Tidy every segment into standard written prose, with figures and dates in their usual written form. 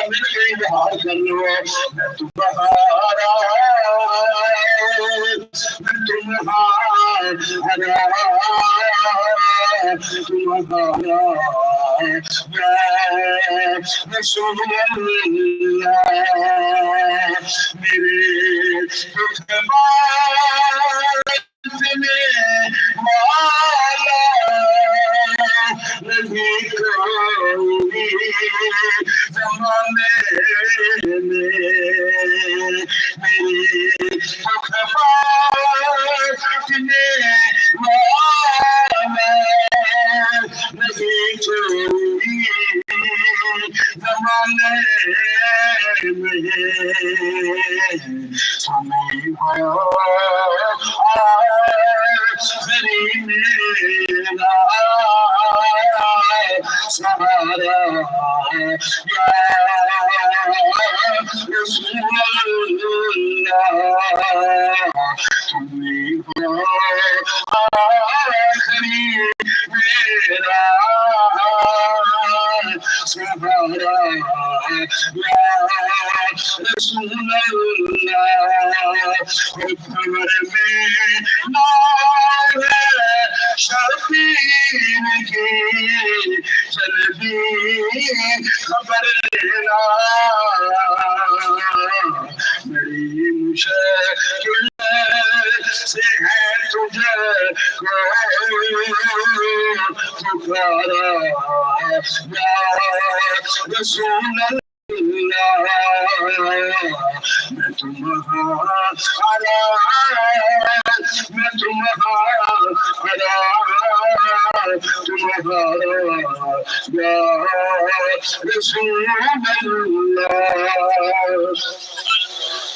مل کے اظہار کر لو میں تمہارا رسول اللہ میرے نہیں کوئی زمانے میں میری خفانے والا نہیں کوئی زمانے میں تمہیں ہو آخری میرا سہارا یا رسول اللہ تمہیں ہو آخری میرا سہارا یا رسول اللہ خبر میں نام ہے شبیر کی جلدی خبر لینا بڑی مشکل سے ہے تجھے پکارا یا رسول اللہ میں تمہارا یا رسول اللہ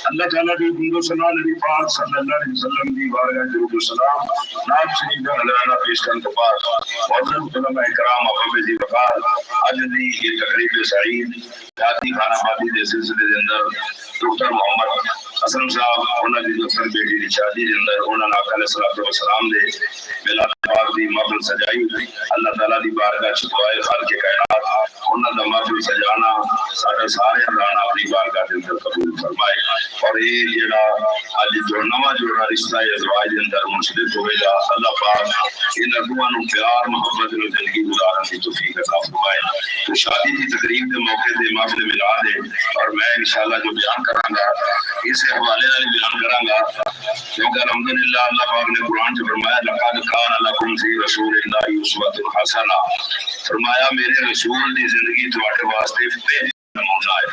اللہ تعالیٰ کی حمد و ثنا نبی پاک صلی اللہ علیہ وسلم کی بارگاہ درود و سلام نعت شریف کا نذرانہ پیش کرنے کے بعد معزز علماء کرام احباب ذی وقار اج دی یہ تقریب سعید ذاتی خانہ آبادی کے سلسلے کے اندر ڈاکٹر محمد حسن صاحب انہاں دی دوستر بیٹی دی شادی دے اندر انہاں نے آقا علیہ الصلوۃ والسلام دے میلاد پاک دی محفل سجائی اللہ تعالیٰ دی بارگاہ چ دعائے خالق کائنات انہاں دا محفل سجانا سارے رانا اپنی بارگاہ دے اندر قبول فرمائے اور یہ جڑا اج جو نواں جوڑا رشتہ ازواج دے اندر منسلک ہوئے گا اللہ پاک انہاں دونوں نوں پیار محبت نال زندگی گزارن دی توفیق عطا فرمائے تو شادی دی تقریب دے موقع تے محفل میلاد ہے اور میں انشاءاللہ جو بیان کراں گا اس حوالے نال بیان کراں گا کیونکہ الحمدللہ اللہ پاک نے قرآن میں فرمایا لقد کان لکم فی رسول اللہ اسوۃ حسنہ فرمایا میرے رسول دی زندگی تواڈے واسطے نمونہ ہے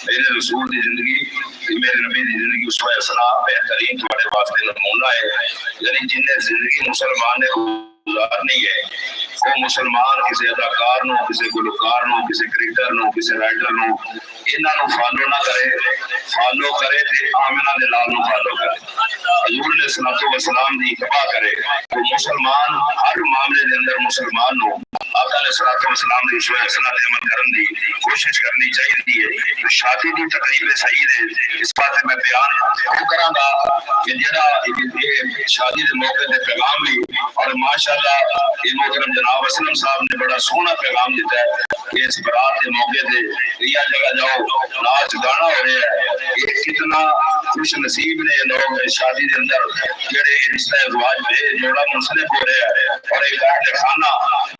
میرے رسول دی زندگی میرے نبی دی زندگی اسوہ حسنہ بہترین تواڈے واسطے نمونہ ہے یعنی جن نے زندگی مسلمان نے گزارنی ہے وہ مسلمان کسی اداکار نو کسی گلوکار نو کسی کرکٹر نو کسی رائٹر نو انہاں نو فالو نہ کرے فالو کرے تے آمنہ دے لال نو فالو کرے حضور علیہ الصلوۃ والسلام دی اتباع کرے تو مسلمان ہر معاملے دے اندر مسلمان نو آقا علیہ الصلوۃ والسلام دی اسوہ حسنہ تے عمل کرن دی کوشش کرنی چاہیے تو شادی دی تقریب سعید ہے اس بات میں بیان کراں گا کہ جڑا یہ شادی دے موقع تے پیغام بھی اور ماشاءاللہ یہ محترم جناب اسلم صاحب نے بڑا سونا پیغام دیتا ہے کہ اس برات کے موقع تے یہ جگہ جاؤ ناچ گانا ہو رہا ہے یہ کتنا خوش نصیب نے لوگ شادی کے اندر جڑے رشتہ ازواج میں جوڑا منسلک ہو رہا ہے اور ایک اہل خانہ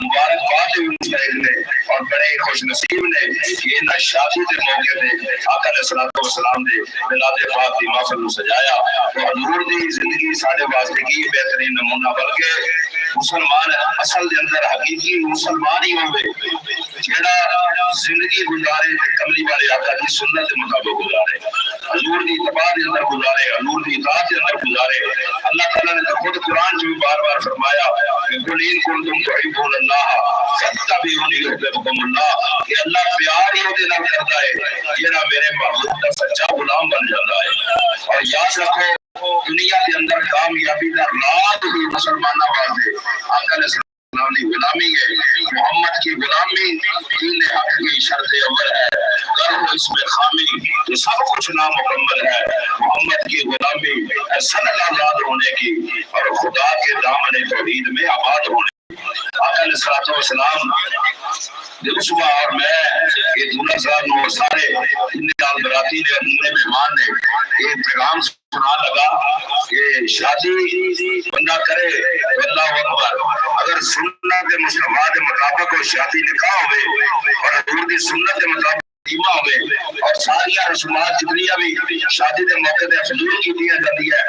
مبارکباد بھی مستحق نے اور بڑے خوش نصیب نے یہ نہ شادی کے موقع تے آقا علیہ الصلوۃ والسلام دے میلاد پاک دی محفل نو سجایا تو حضور دی زندگی ساڈے واسطے کی بہترین نمونہ بلکہ مسلمان اصل دے اندر حقیقی مسلمان ہی ہوئے جڑا زندگی گزارے کملی والے آقا کی سنت کے مطابق گزارے حضور دی اتباع دے اندر گزارے حضور دی اطاعت دے اندر گزارے اللہ تعالیٰ نے تو خود قرآن میں بار بار فرمایا کہ قل ان کنتم تحبون اللہ فاتبعونی یحببکم اللہ کہ اللہ پیار ہی دے نال کرتا ہے جڑا میرے محبوب کا سچا غلام بن جاتا ہے اور یاد رکھو دنیا کے اندر کامیابی کا راز ہی مسلمانوں واسطے آقا علیہ السلام کی غلامی ہے محمد کی غلامی دین حق کی شرط اول ہے اگر وہ اس میں خامی تو سب کچھ نامکمل ہے محمد کی غلامی سند آزاد ہونے کی اور خدا کے دامن توحید میں آباد ہونے کی آقا علیہ السلام دل صبح اور میں یہ دولہ صاحب اور سارے انتقال براتی نے اپنے مہمان نے یہ پیغام سنا لگا کہ شادی بندہ کرے اللہ اکبر اگر سنت مصطفیٰ کے مطابق شادی نکاح ہوئے اور حضور کی سنت کے مطابق دیما ہوئے اور ساری رسومات جتنیاں بھی شادی کے موقع تے فضول کی دیا جاتی ہے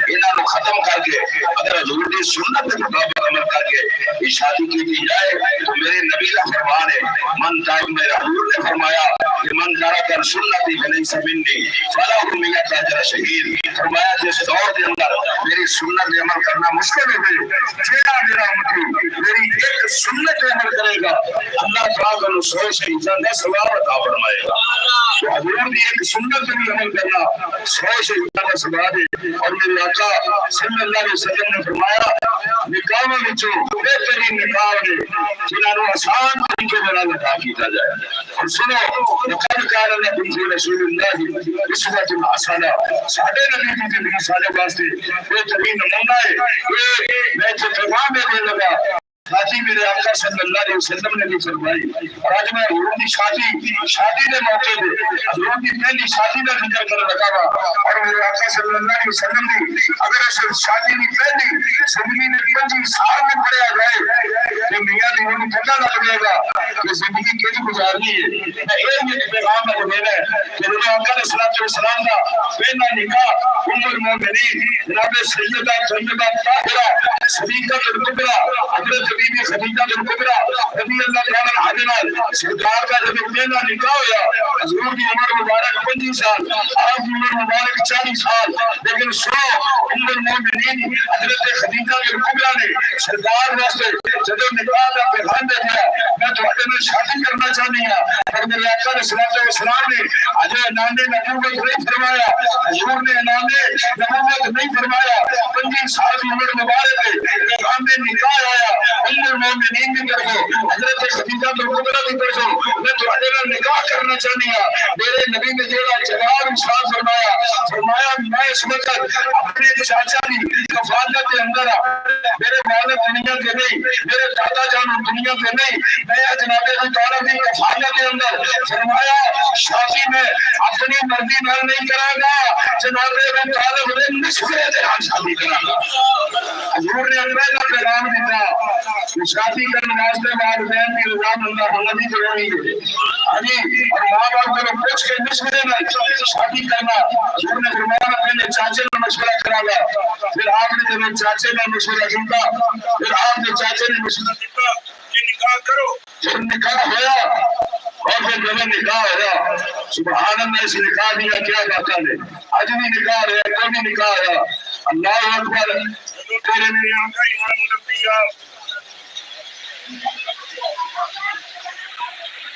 انہاں کو ختم کر کے اگر حضور کی سنت کے مطابق عمل کر کے یہ شادی کی جائے تو میرے نبی کا فرمان ہے من تائب میرا حضور نے فرمایا کہ من ترک سنتی فلیس منی فلا امیت اجر شہید فرمایا جس دور کے اندر میری سنت پہ عمل کرنا مشکل ہے میرا امتی میری ایک سنت پہ عمل کرے گا اللہ تعالیٰ کو سو شہیدان کا ثواب عطا فرمائے گا تو حضور کی ایک سنت پہ بھی عمل کرنا 100 شہیدان کا ثواب ہے اور میرے آقا صلی اللہ علیہ وسلم نے فرمایا نکاح وچوں بہترین نکاح نے جنہاں نوں آسان طریقے نال ادا کیتا جائے اور سنو لقد کان لکم فی رسول اللہ اسوۃ حسنہ ساڈے نبی دی زندگی ساڈے واسطے بہترین نمونہ ہے میں جو پیغام دے لگا شادی میرے آقا صلی اللہ علیہ وسلم نے بھی فرمائی اور آج میں حضور کی شادی کے موقع پہ حضور کی پہلی شادی کا ذکر کرنے لگا ہوا اور میرے آقا صلی اللہ علیہ وسلم نے اگر اس شادی کی پہلی زندگی میں 25 سال میں پڑھا جائے تو میاں دی انہوں پتہ لگ جائے گا کہ زندگی کیسے گزارنی ہے میں ایک پیغام میں دینا ہے کہ میرے آقا علیہ الصلوۃ والسلام کا پہلا نکاح ام المومنین جناب سیدہ طیبہ طاہرہ صدیقہ الکبریٰ حضرت بی بی خدیجہ بن کبریٰ رضی اللہ تعالیٰ عنہا سرکار کا جب پہلا نکاح ہوا حضور کی عمر مبارک 25 سال آپ کی عمر مبارک 40 سال لیکن سو ام المومنین حضرت خدیجہ بن کبریٰ نے سرکار واسطے جب نکاح کا پیغام دے دیا میں تمہارے میں شادی کرنا چاہتی ہوں اور میرے آقا علیہ الصلوۃ والسلام نے اج اعلان نبوت نہیں فرمایا حضور نے اعلان نبوت نہیں فرمایا 25 سال کی عمر مبارک ہے پیغام نکاح آیا ام المومنین کی طرف حضرت خدیجہ بن کبریٰ کی طرف میں تمہارے نال نکاح کرنا چاہتی ہوں میرے نبی نے جڑا جواب ارشاد فرمایا میں اس وقت اپنے چاچا کی کفالت کے اندر میرے والد دنیا کے نہیں میرے دادا جان دنیا کے نہیں میں جناب تعالیٰ کی کفالت کے اندر فرمایا شادی میں اپنی مرضی نال نہیں کراں گا جناب طالب نے مشورے کے نال شادی کراں گا حضور نے پہلا پیغام دیتا شادی کرنے واسطے والدین کی رضا مندہ ہونا بھی ضروری ہے اور ماں باپ کو پوچھ کے مشورے میں شادی کرنا حضور نے فرمایا اپنے چاچے نے مشورہ کرا گا پھر آپ نے جب چاچے نے مشورہ کیا پھر آپ نے چاچے نے مشورہ کیا کہ نکاح کرو پھر نکاح ہوا اور پھر جب نکاح ہوا سبحان اللہ اس نکاح دیا کیا بات ہے آج بھی نکاح ہے کل بھی نکاح ہوا اللہ اکبر تیرے میرے آقا امام الانبیاء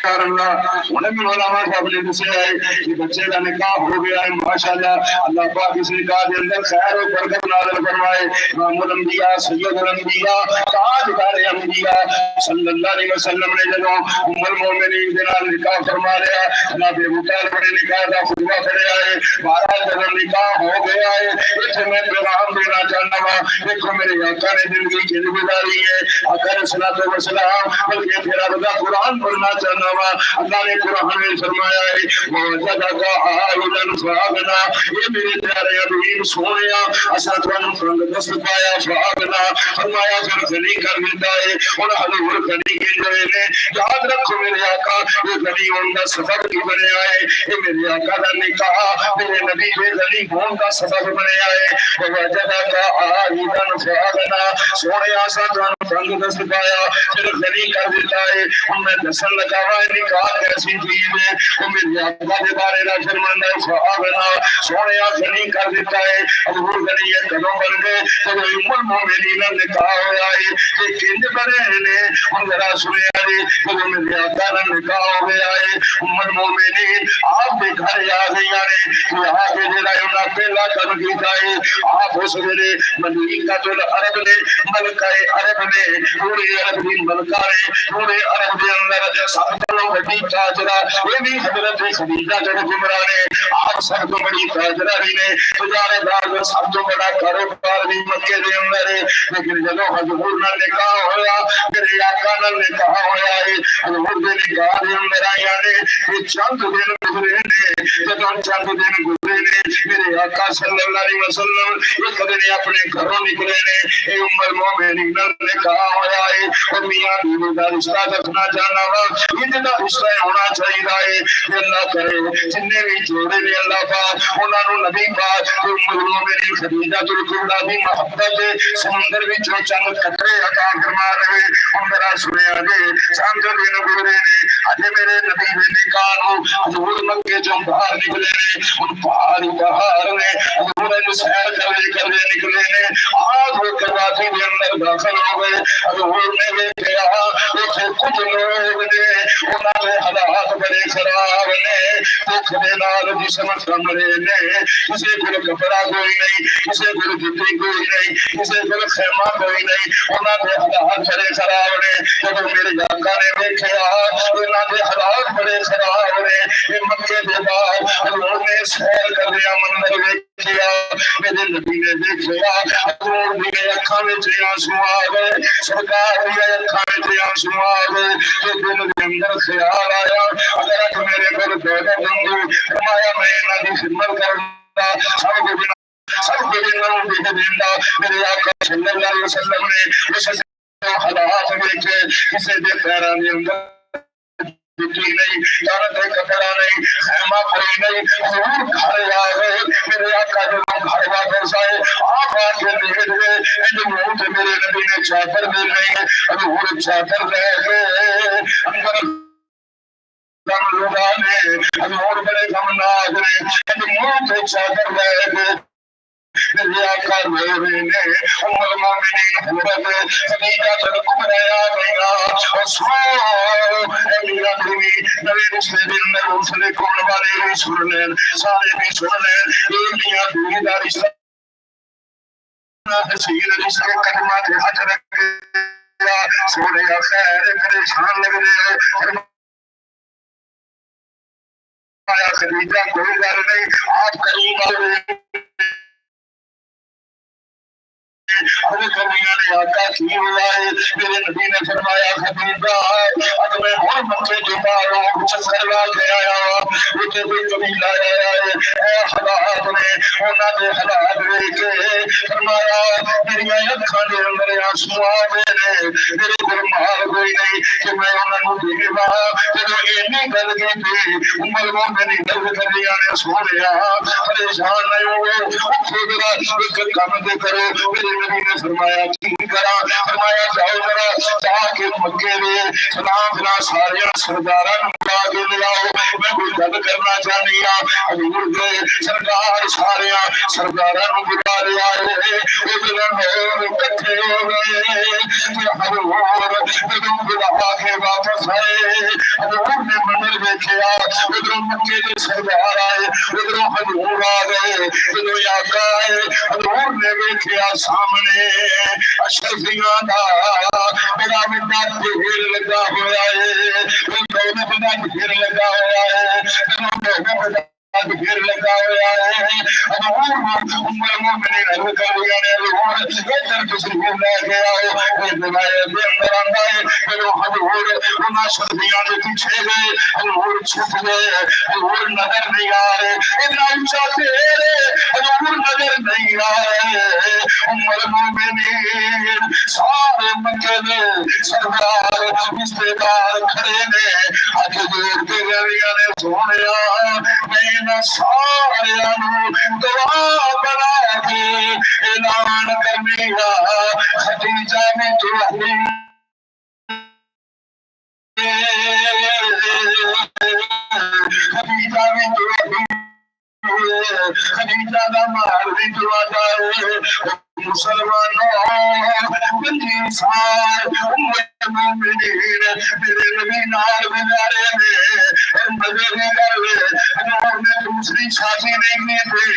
انہیں بھی علماء صاحب نے دسیا ہے کہ بچے کا نکاح ہو گیا ہے ماشاءاللہ اللہ پاک اس نکاح کے اندر خیر و برکت نازل فرمائے امام الانبیاء سید الانبیاء تاجدار انبیاء صلی اللہ علیہ وسلم نے جب ام المومنین کے نال نکاح فرما لیا جناب ابو طالب نے نکاح کا خطبہ پڑھا ہے بہرحال جب نکاح ہو گیا ہے اس میں پیغام دینا چاہتا ہوں دیکھو میرے آقا نے زندگی کی گزاری ہے آقا علیہ الصلوۃ والسلام بلکہ پھر اللہ قرآن پڑھنا چاہنا اللہ نے قرآن میں فرمایا ہے وَوَجَدَكَ عَائِلًا فَأَغْنَىٰ یہ میرے پیارے حبیب سونیا اساں تانوں تنگ دست پایا فَأَغْنَىٰ فرمایا پھر غنی کر دیتا ہے اور حضور غنی کے نے یاد رکھو میرے آقا یہ غنی ہونے کا سبب بھی بنیا ہے یہ میرے آقا کا نکاح میرے نبی کے غنی ہونے کا سبب بنیا ہے وَوَجَدَكَ عَائِلًا فَأَغْنَىٰ سونیا اساں تانوں تنگ دست پایا پھر غنی کر دیتا ہے ہم نے دسن لگا نکاح کیسی چیز ہے وہ میرے آقا کے بارے میں فرمانا ہے فاغنا سونیا غنی کر دیتا ہے حضور غنی کدوں بن گئے جب ام المومنین کا نکاح ہوا ہے کہ کنج بنے نے ہم ذرا سنیا جی جب میرے آقا کا نکاح ہو گیا ہے ام المومنین آپ کے گھر آ گئی نے کہ آ کے جڑا انہاں پہلا کر کیتا ہے آپ اس ویلے ملکۃ العرب نے ملکہ عرب نے پورے عرب دی ملکہ نے پورے عرب دے اندر سب وڈی تاجرہ یہ بھی حضرت خدیجہ بنت کبریٰ نے آپ سب تو بڑی تاجرہ بھی نے تجارے دار سب تو بڑا کاروبار بھی مکے دے اندر ہے لیکن جدو حضور نہ نکاح ہویا میرے آقا نہ نکاح ہویا ہے حضور دے نکاح دے اندر آیا نے یہ چند دن گزرے نے جدو چند دن گزرے نے میرے آقا صلی اللہ علیہ وسلم ایک دن اپنے گھروں نکلے نے اے ام المومنین نے کہا ہویا ہے اور میاں بیوی کا رشتہ رکھنا جانا وا اتنا رشتہ ہونا چاہیے کہ اللہ کرے جننے بھی جوڑے نے اللہ پاک انہاں نوں نبی پاک ام المومنین خدیجہ الکبریٰ دی محبت سمندر وچ چند قطرے عطا فرما رہے ہن ذرا سنیا جے چند دن گزرے نے اج میرے نبی دے نکاح نوں حضور مکے چوں باہر نکلے نے ان پہاڑی پہاڑ نے حضور نے سیر کرے نکلے نے آج وہ کرواتی کے اندر داخل ہو گئے حضور نے دیکھا اتنے کچھ لوگ نے انہاں دے حالات بڑے خراب نے بھوک دے نال جسم کمرے نے کسی کو کپڑا کوئی نہیں کسی کو جُتی کوئی نہیں کسی کو خیمہ کوئی نہیں انہاں دے حالات بڑے خراب نے جب میرے آقا نے دیکھا انہاں دے حالات بڑے خراب نے یہ مکے دے بعد حضور نے سیر کر دیا منظر دیکھا میرے نبی نے دیکھا حضور دی اکھاں وچ آنسو آ گئے سرکار دی اکھاں وچ آنسو آ گئے تے دل دے اندر خیال آیا اگر اج میرے کول دولت ہوندی فرمایا میں انہاں دی خدمت کردا سب کو دینوں دے دیندا میرے آقا صلی اللہ علیہ وسلم نے اس حالات دیکھے کسی دے پیراں دے اندر جُتی نہیں جانت کپڑا نہیں خیمہ کوئی نہیں حضور گھر آ گئے میرے آقا جب گھر واپس آئے آپ آ کے دیکھ گئے ان منہ سے میرے نبی نے چادر دے رہے حضور چادر لے گئے اندر غم لگا نے حضور بڑے غمناک نے ان منہ سے چادر لے گئے میرے آقا رو رہے نے ام المومنین حضرت خدیجہ الکبریٰ آ گئیاں اور سو اے میرا بیوی نوے رشتے دے اندر حوصلے کون والے بھی سن لین سارے بھی سن لین اے میاں بیوی دا رشتہ حسین رشتے کلمات حج رکھ گیا سونے خیر پریشان لگ رہے فرمایا خدیجہ کوئی گل نہیں آپ قریب آئے حضرت میاں نے آقا کی ہوا ہے میرے نبی نے فرمایا خدیجہ اب میں اور مکے جو باہروں چکر لا کے آیا مجھے کوئی قبیلہ آیا ہے اے حالات نے انہاں دے حالات دیکھ کے فرمایا میری اکھاں دے اندر آنسو آ گئے نے میرے کول مال کوئی نہیں کہ میں انہاں نوں دیواں جدوں اینی گل کیتی ام المومنین گل کریاں نے سونیا پریشان نہ ہو اٹھو ذرا ایک کام تے کرو میرے نبی نے فرمایا کی کرا فرمایا جاؤ ذرا جا کے مکے میں سلام بنا سارے سرداراں نوں بلا کے لے آؤ میں کوئی گل کرنا چاہنی ہاں حضور دے سرکار سارے سرداراں نوں بلا لے آئے او دل اکٹھے ہو گئے کہ حضور جدوں بلا کے واپس آئے حضور نے منظر دیکھا ادھر مکے کے سردار آئے ادھر حضور آ گئے ادھر آقا آئے حضور نے دیکھا سامنے اشرفیاں دا بڑا بڑا ڈھیر لگا ہوا ہے بڑا ڈھیر لگا ہوا ہے ڈھیر لگا ہوا ہے حضور ام المومنین حضرت عائشہ نے حضور ادھر تشریف لے کے آؤ دے اندر آندا ہے پھر حضور انہاں اشرفیاں دے پیچھے گئے حضور چھپ گئے حضور نظر نہیں آ رہے اتنا اونچا تیرے حضور نظر نہیں آ رہے ام المومنین سارے مکے نے سردار رشتے دار کھڑے نے ہاتھ جوڑ کے گلیاں نے سونیا میں سارے دعا بنا کے اعلان کرنے خدیجہ نے تو خدیجہ نے تو خدیجہ کا مال بھی دعا جائے مسلمانوں بندی سال مومنین میرے نبی نال گزارے نے مدنی گل انہوں نے دوسری شادی نہیں کی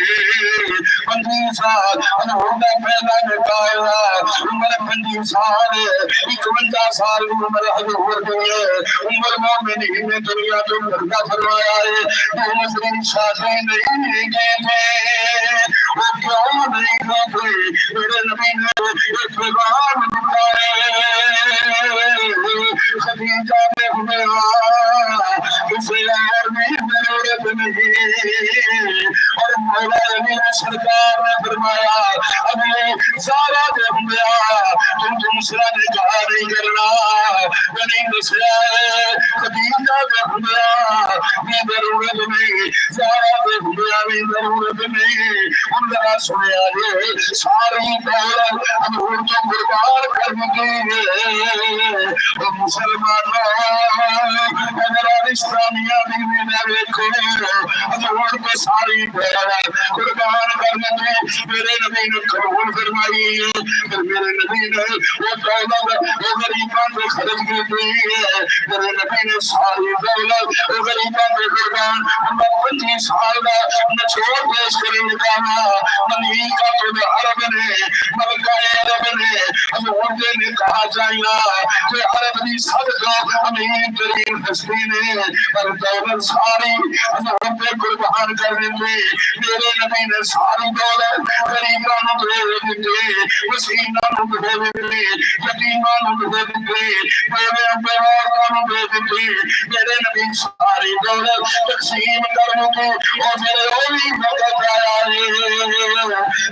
بندی سال انہوں نے پہلا نکالا عمر بندی سال 51 سال عمر حضور دی عمر مومنین نے دنیا تو پردہ فرمایا ہے دوسری شادی نہیں کی وہ کیوں نہیں کی میرے نبی نے ایک پیغام خدیجہ نے کسی اور بھی ضرورت نہیں اور مولا علی سرکار نے فرمایا ابھی سارا دے گیا تم دوسرا نکاح نہیں کرنا نہیں دسیا ہے خدیجہ دے گیا بھی ضرورت نہیں سارا دے گیا بھی ضرورت نہیں ان ذرا سنیا یہ ساری دولت حضور کو قربان کر دی مسلمانوں اگر اسلامیہ بھی نہ دیکھو حضور کو ساری دولت قربان کرنے کی میرے نبی نے قبول فرمائی ہے میرے نبی نے وہ دولت وہ غریبان کو خرچ کی ہے میرے نبی نے ساری دولت وہ غریبان کو قربان 25 سال کا نچوڑ پیش کرنے کا منی کا تو عرب نے ملکہ عرب نے حضور نے کہا چاہیے کہ عرب کی سب کو امیر ترین ہستی نے پر دولت ساری حضور پہ قربان کر دیتے میرے نبی نے ساری دولت غریبان کو دے دیتے مسکینان کو دے دیتے یتیمان کو دے دیتے میرے بیواروں کو دے دیتے میرے نبی ساری دولت تقسیم کرنے کو اور میرے اولی وقت آیا ہے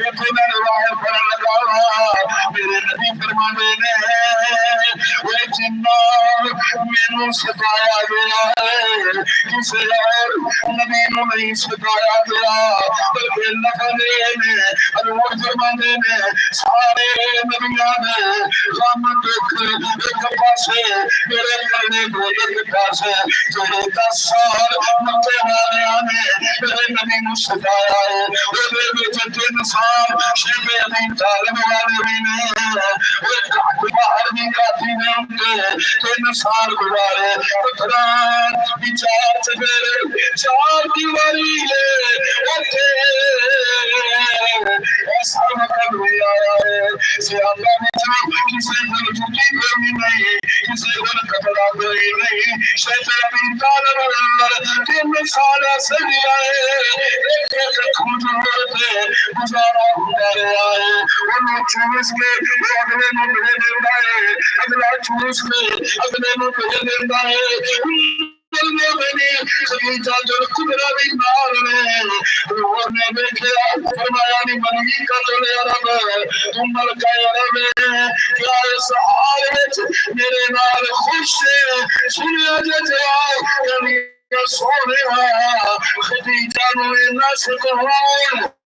اتنے روایت پڑھنے لگا میرے نبی فرمانے نے وہ جنات میں ستایا گیا ہے کسی اور نبی نو نہیں ستایا گیا بلکہ نفلے نے حضور فرمانے نے سارے نبیاں نے غم دکھ ایک پاسے میرے کرنے کو ایک پاسے جو 10 سال مکے والے نے میرے نبی نو ستایا ہے وہ بچ 3 سال شیخ ابی طالب والے نے وہ باہر بھی کافی نے ان کے 3 سال گزارے پتھران بچار چفیرے 4 دیواری ہے ایسا وقت بھی آیا ہے سیاقہ بچہ کسی کو جھوٹی کوئی نہیں کسی کو کپڑا کوئی نہیں شیخ ابی طالب والے 3 سال سے دیا ہے ایک کھوجور تھے گزارا ہمارے آئے انہوں چوس کے اگلے میں بھیجے دیتا ہے اگلا چوس کے اگلے میں بھیجے دیتا ہے خدیجہ جو قدرہ بھی نار نے حضور نے دیکھا فرمایا نہیں منی کا تو لے عرب تم ملکہ عرب کیا اس حال وچ میرے نال خوش سنیا جائے سونے خدیجہ نو اینا سکون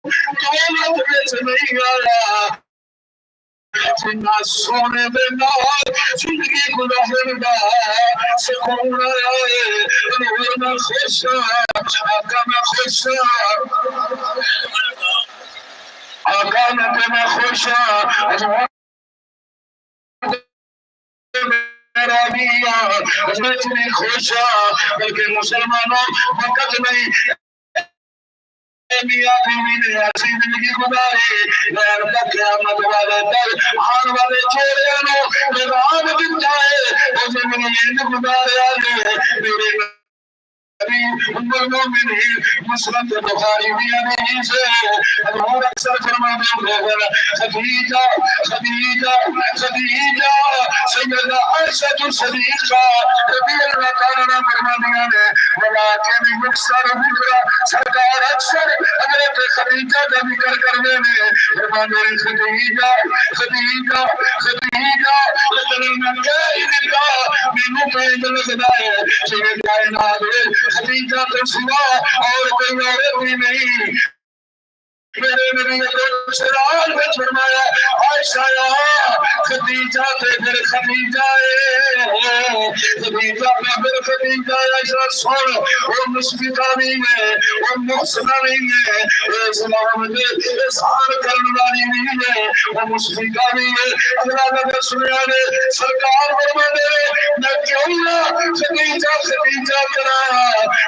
دولت وچ نہیں آیا جنہ سونے دے نال زندگی گزارن دا سکون آئے حضور میں خوش آقا میں خوش آقا میں خوش میرا میاں حضرت میں خوش بلکہ مسلمانوں وقت نہیں میاں بیوی نے ایسی زندگی گزاری لہر تک قیامت والے تک آن والے چہرے نو پیغام دیتا ہے وہ زندگی گزاریا ہے میرے ام المؤمنین مسلم بخاری بھی نہیں سے حضور اکثر فرماتے ہیں خدیجہ خدیجہ خدیجہ سیدہ عائشہ صدیقہ رضی اللہ تعالی عنہا فرماتی ہیں ولیکن مکثر ذکر سرکار اکثر حضرت خدیجہ کا ذکر کرنے میں فرماتے ہیں خدیجہ خدیجہ خدیجہ لیکن میں کہہ ہی دیتا مینوں پہ لگتا ہے کہ کائنات خدیجہ تو سوا اور کوئی عورت بھی نہیں میرے نبی نے سرال میں فرمایا عائشہ خدیجہ تے پھر خدیجہ خدیجہ پھر خدیجہ عائشہ سن وہ مشفقہ بھی ہے وہ محسنہ بھی ہے وہ اسلام دے احسان کرنے والی بھی ہے وہ مشفقہ بھی ہے اللہ نے سنیا نے سرکار فرماتے میں کیوں نہ خدیجہ خدیجہ کرا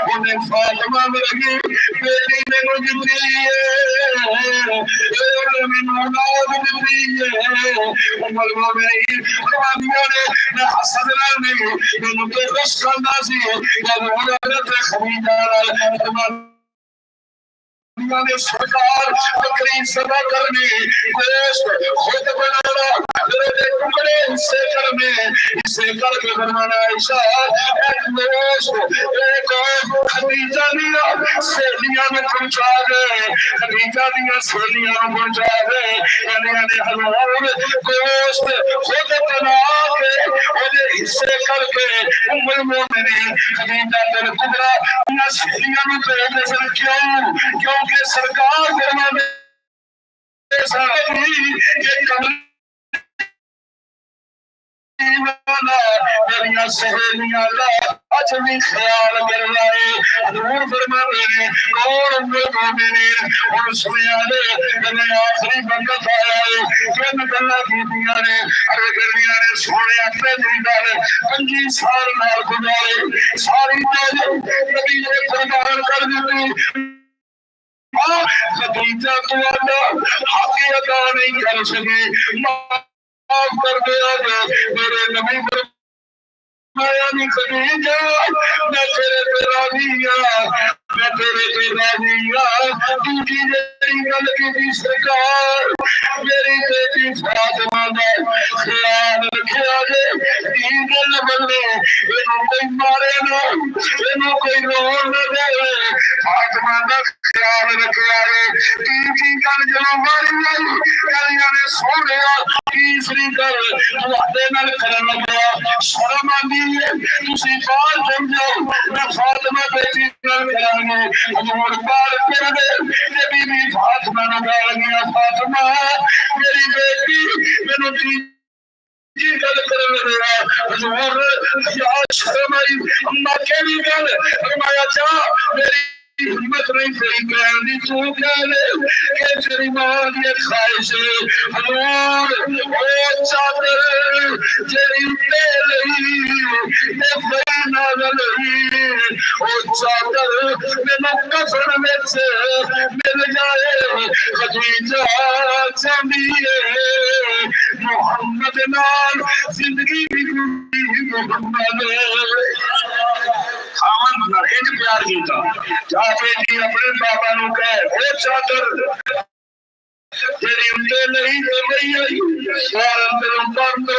انہیں فاطمہ میں لگی بیٹی نے مجھے دی ہے میں اولاد دی ہے ام المؤمنین فرمایا نے میں حسد نال نہیں میں تو خوش کرنا سی جب حضرت خدیجہ فرمایا نے سرکار بکری سبا کرنے گوشت خود بنانا ٹکڑے حصے کرنے اسے کر کے فرمانا عائشہ ایک گوشت ایک خدیجہ دیا سہیلیاں میں پہنچا گئے خدیجہ دیا سہیلیاں میں پہنچا گئے یعنی حضور گوشت خود بنا کے انہیں حصے کر کے ام المؤمنین خدیجہ بن کبریٰ انہیں سہیلیاں میں پہنچے سر کیوں کہ سرکار فرمانے میری سہیلیاں اج بھی خیال کر رہے حضور فرماتے ہیں کون ام المؤمنین ہن سنیا نے میں آخری وقت آیا ہے کن گلاں کیتیاں نے ارے گلیاں نے سونے پہلی گل 25 سال نال گزارے ساری نبی نے فرمان کر دیتی خدیجہ تو حق ادا نہیں کر سکے معاف کر دیا میرے نبی فرمایا نہیں خدیجہ میں تیرے پہ راضی ہوں میں تیرے پہ راضی ہوں دوسری میری گل کی سرکار میری بیٹی فاطمہ کا خیال رکھا جائے دین نہ بدلے انہوں کوئی مارے نہ انہوں کوئی رون نہ دے فاطمہ کا خیال رکھا جائے تیسری گل جو ماری گئی گلیاں نے سونے تیسری گل تواڈے نال کرن لگا شرم آندی ہے تسی بال بن جاؤ میں فاطمہ بیٹی نال کراں حضور بال کر دے نبی بھی فاطمہ نال گیا فاطمہ میری بیٹی مینوں کی گل کرن لگا حضور یا شرم آئی اما کیڑی گل فرمایا جا میری ہمت نہیں تیری کہنی تو کہنے کہ تیری ماں دی خواہش حضور او چادر جیری تے لئی تے فری نازل او چادر میں کفن وچ مل جائے خدیجہ چاہندی ہے محمد نال زندگی بھی محمد خاوند نال انج پیار کیتا جا بیٹی اپنے بابا نو کہے وہ چادر تیری اندے نہیں تو نہیں آئی سوار اندر بند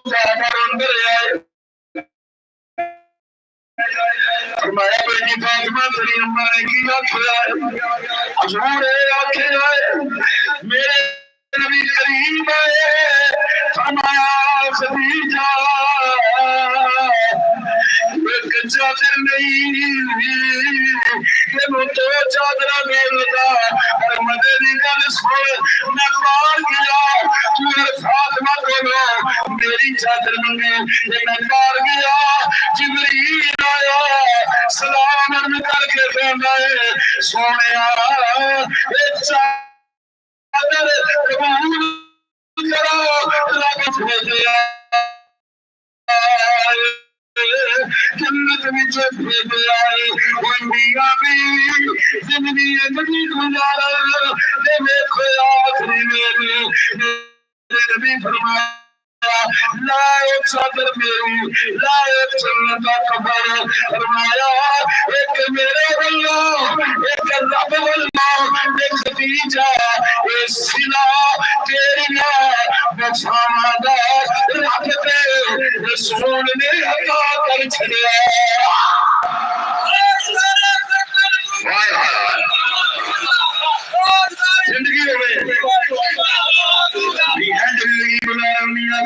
بابا اندر آئے فرمایا بیٹی فاطمہ تیری اماں نے کی آکھیا ہے حضور آکھے آئے میرے نبی کریم آئے فرمایا خدیجہ ایک چادر نہیں یہ تو چادر ملتا اور مدے دی گل سن میں باہر گیا تو فاطمہ کو میری چادر منگے میں باہر گیا جبریل آیا سلام عرض کر کے کہنا ہے سونیا ایک چادر قبول کرو لگ بھیجیا جنت وچ بھیج آئے انبیاء بھی زندگی جدید گزارا تے ویکھو آخری میرے نبی فرمایا لا چادر میری لا جنت قبر فرمایا ایک میرے واللہ ایک رب واللہ ایک خدیجہ اے سلا تیری بچاوا دا رب تے رسول نے عطا کر چھڑیا زندگی ہوئے زندگی بنا میاں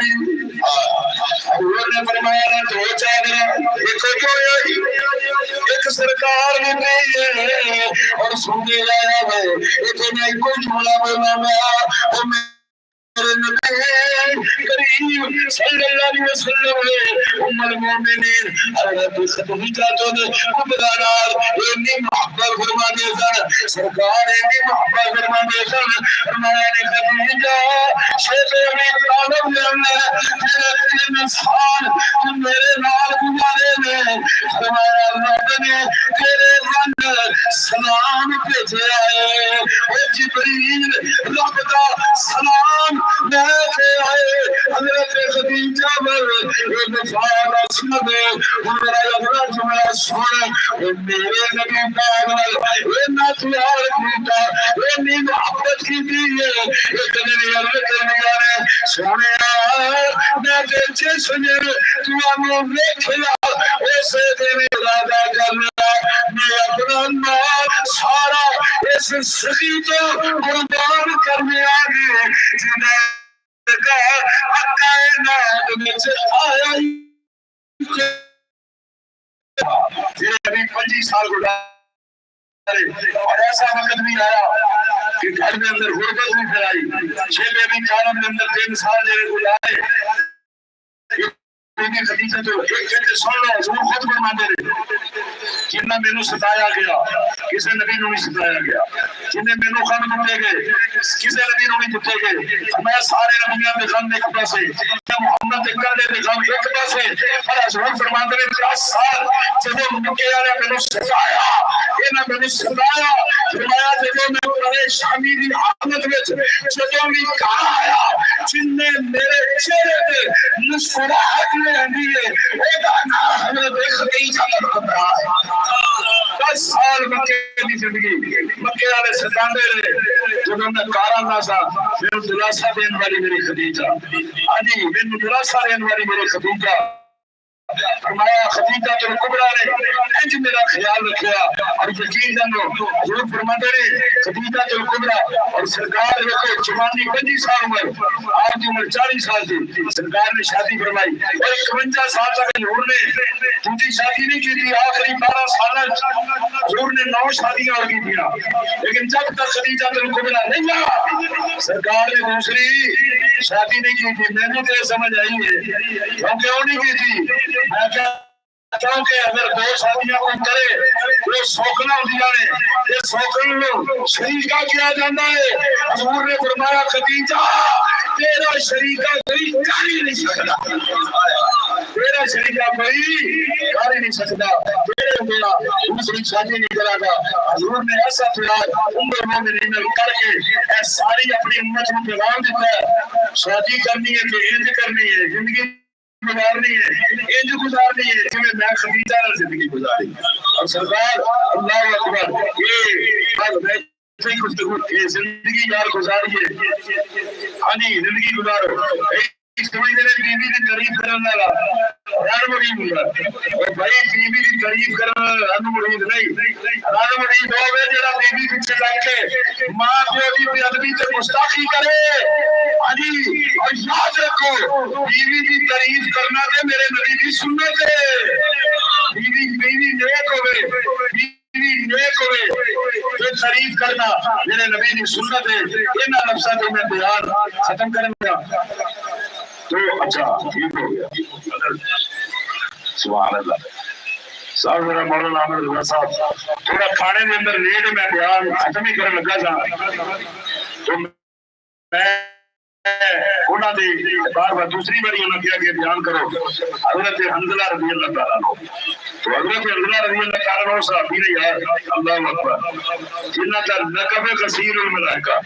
حضور نے فرمایا دو چادر ایک سرکار نے دی ہے اور سنتے رہے ہوئے اتنے کوئی جملہ بولنا میں کریم صلی اللہ علیہ وسلم ام المومنین حضرت خدیجہ تو کبرا نال اتنی محبت فرماتے سن سرکار اتنی محبت فرماتے سن فرمایا نے خدیجہ شیخ ابی طالب نے تیرے 3 سال تو میرے نال گزارے نے فرمایا اللہ نے تیرے من سلام بھیجا ہے اے جبریل رب دا سلام میں آئے حضرت خدیجہ پر دفاع سند میرا اگلا جملہ سن میرے نبی پاک اتنا پیار کیتا اتنی محبت کی دی ہے ایک دن عرض کرنے نے سونے میں جس نے تمہیں دیکھا اسے دن ارادہ کرنا میں اپنا نام سارا اس سخی کو قربان کرنے آگے جنہیں کائنات میں سے آیا یہ ابھی 25 سال گزارے اور ایسا وقت بھی آیا کہ گھر میں اندر غربت بھی پھیلائی شیخ ابی طالب نے اندر 3 سال جیسے گزارے خدیجہ تو ایک جگہ سن لو حضور خود فرماتے رہے جنہ مینوں ستایا گیا کسی نبی نوں نہیں ستایا گیا جنہیں مینوں خان دتے گئے کسی نبی نوں نہیں دتے گئے میں سارے نبیوں دے غم ایک پاسے محمد دے کلے دے غم ایک پاسے پر حضور فرماتے رہے 10 سال جب مکے والے مینوں ستایا انہاں مینوں ستایا فرمایا جب میں پریشانی دی حالت وچ جب بھی گھر آیا جن نے میرے چہرے تے مسکراہٹ لے حضرت خدیجہ کا 10 سال مکے کی زندگی مکے والے ستاندے رہے جب میں کارا نہ سا میرے دلاسا دین والی میری خدیجہ ہاں جی میرے دلاسا دین والی میری خدیجہ فرمایا خدیجہ تو کبرا نے انج میرا خیال رکھیا اور یقین جانو حضور فرماتے رہے خدیجہ تو کبرا اور سرکار دیکھو جوانی 25 سال عمر آپ کی عمر 40 سال تھی سرکار نے شادی فرمائی اور 51 سال تک حضور نے دوسری شادی نہیں کی تھی آخری 12 سال حضور نے 9 شادیاں اور کی تھیں لیکن جب تک خدیجہ تو کبرا نہیں آیا سرکار نے دوسری شادی نہیں کی تھی میں نے تو سمجھ آئی ہے کیوں نہیں کی تھی کیونکہ اگر 2 شادیاں کو کرے وہ سوکنا ہوندیاں نے یہ سوکن لو شریکہ کیا جانا ہے حضور نے فرمایا خدیجہ تیرا شریکہ کوئی کر ہی نہیں سکتا تیرا شریکہ کوئی کر ہی نہیں سکتا تیرے میرا دوسری شادی نہیں کرا گا حضور نے ایسا پیار مومنین کر کے اے ساری اپنی امت کو پیغام دیتا ہے شادی کرنی ہے تو انج کرنی ہے زندگی گزارنی ہے انج گزارنی ہے جنہیں میں خدیجہ نے زندگی گزاری اور سرکار اللہ اکبر یہ بات میں زندگی یار گزاریے ہاں جی زندگی گزارو سمجھتے ہیں بیوی کی تعریف کرنے والا رن مرید ہوگا اور بھائی بیوی کی تعریف کرنے والا رن مرید نہیں رن مرید ہوگا جڑا بیوی پیچھے لگ کے ماں پیو دی بے ادبی تے گستاخی کرے ہاں جی اور یاد رکھو بیوی کی تعریف کرنا تے میرے نبی دی سنت ہے بیوی نیک ہوے بیوی نیک ہوے یہ تعریف کرنا میرے نبی دی سنت ہے انہاں لفظاں تے میں بیان ختم کروں گا تو اچھا ٹھیک ہو گیا سبحان اللہ صاحب میرا مولانا احمد رضا صاحب تھوڑا کھانے کے اندر لیٹ میں بیان ختم ہی کرنے لگا تھا تو میں انہوں نے بار بار دوسری باری انہوں نے کیا کہ بیان کرو حضرت حنظلہ رضی اللہ تعالیٰ عنہ تو حضرت حنظلہ رضی اللہ تعالیٰ عنہ صحابی نے یار اللہ اکبر جنہ کا لقب غسیل الملائکہ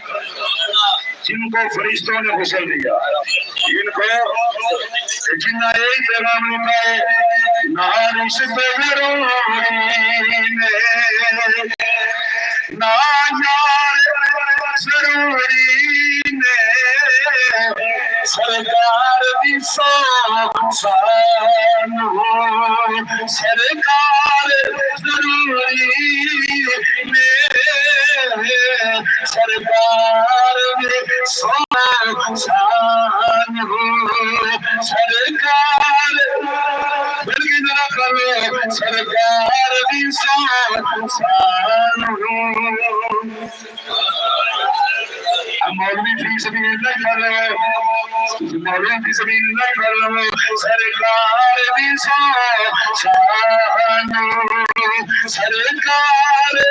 جن کو فرشتوں نے غسل دیا جن کو جنہ یہی پیغام ہوتا ہے نارش بغروری نا یار ضروری نے سرکار دی سان ہو سرکار ضروری نے سرکار دی سان ہو سرکار بلکہ نہ کرو سرکار دی سال مولوی فی سبیل اللہ کر رہے ہو، مولوی فی سبیل اللہ کر رہے ہو، سرکار دی سال سرکار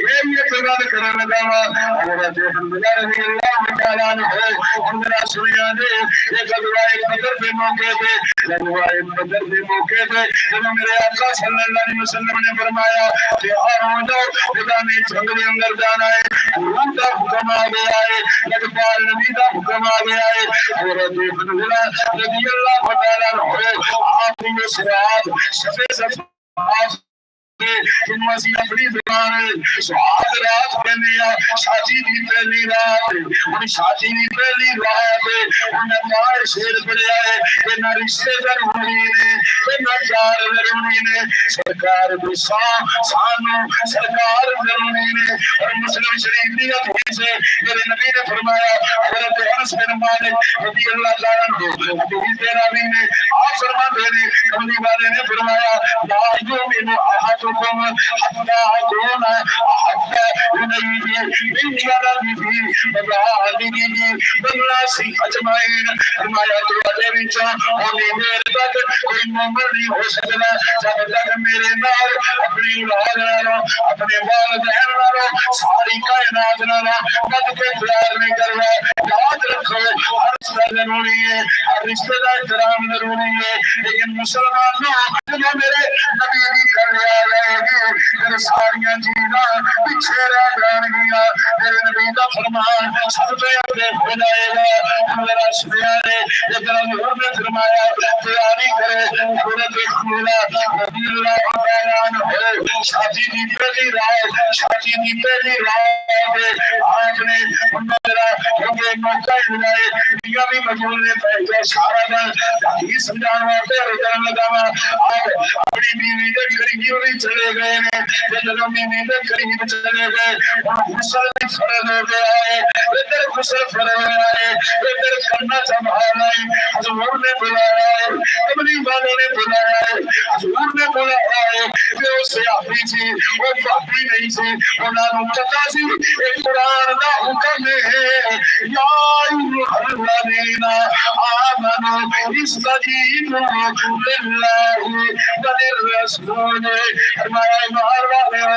یہ اقرار کرنے لگا حضرت حمزہ رضی اللہ تعالیٰ عنہ اندرا سنیا دے یہ غزوہ بدر کے موقع پہ غزوہ بدر کے موقع پہ جب میرے آقا صلی اللہ علیہ وسلم نے فرمایا کہ آؤ جاؤ میدان جنگ کے اندر جانا ہے، حضور کا حکم آ گیا ہے، لگپال نبی کا حکم آ گیا ہے، حضرت حمزہ رضی اللہ تعالیٰ عنہ آپ کی سرات سفید سفید جنواسی اپنی زبان سہاگ رات پہنیا شادی دی پہلی رات ان شادی دی پہلی رات انہیں ماں شیر پڑیا ہے کہ نہ رشتے ضروری نے کہ نہ چار ضروری نے سرکار سانو سرکار ضروری نے اور مسلم شریف دی حدیث ہے میرے نبی نے فرمایا حضرت انس بن مالک رضی اللہ تعالیٰ عنہ حدیث راوی نے آپ فرماتے ہیں کملی والے نے فرمایا لا یؤمن احدکم حتى أكون أحب إليه من ولده ووالده والناس أجمعين فرمایا تو اجے وچ ہونی میرے تک کوئی مومن نہیں ہو سکتا جب تک میرے نال اپنی اولاد نال اپنے والدین نال ساری کائنات نال مد کے پیار نہیں کروا یاد رکھو ہر رشتہ ضروری ہے ہر رشتے کا احترام ضروری ہے لیکن مسلمانوں جو میرے نبی بھی کر رہا ہے میرے ساریاں چیزاں پیچھے رہ جان گیا میرے نبی کا فرمان سب پہ اپنے ہو جائے گا میرا سنیا نے لیکن حضور نے فرمایا تیاری کرے حضرت خولہ رضی اللہ تعالیٰ عنہ شادی دی پہلی رات شادی دی پہلی رات آپ نے میرا ہمیں موقع ملائے دنیا بھی مجھول نے پہنچا سارا دن حدیث سمجھانا واسطے رکھنے لگا آپ اپنی بیوی کے قریب بھی چلے گئے ہیں جب بیوی کے قریب چلے گئے غسل بھی فرض ہو گیا ہے ادھر غسل فرض ہو گیا ہے ادھر کرنا سنبھالنا ہے حضور نے بلایا ہے کملی والوں نے بلایا ہے حضور نے بلایا ہے کہ وہ صحابی تھی وہ صحابی نہیں تھی انہوں نے پتا سی ایک قرآن کا حکم ہے یا ایھا الذین آمنوا استجیبوا للہ وللرسول فرمایا ایمان والے ہو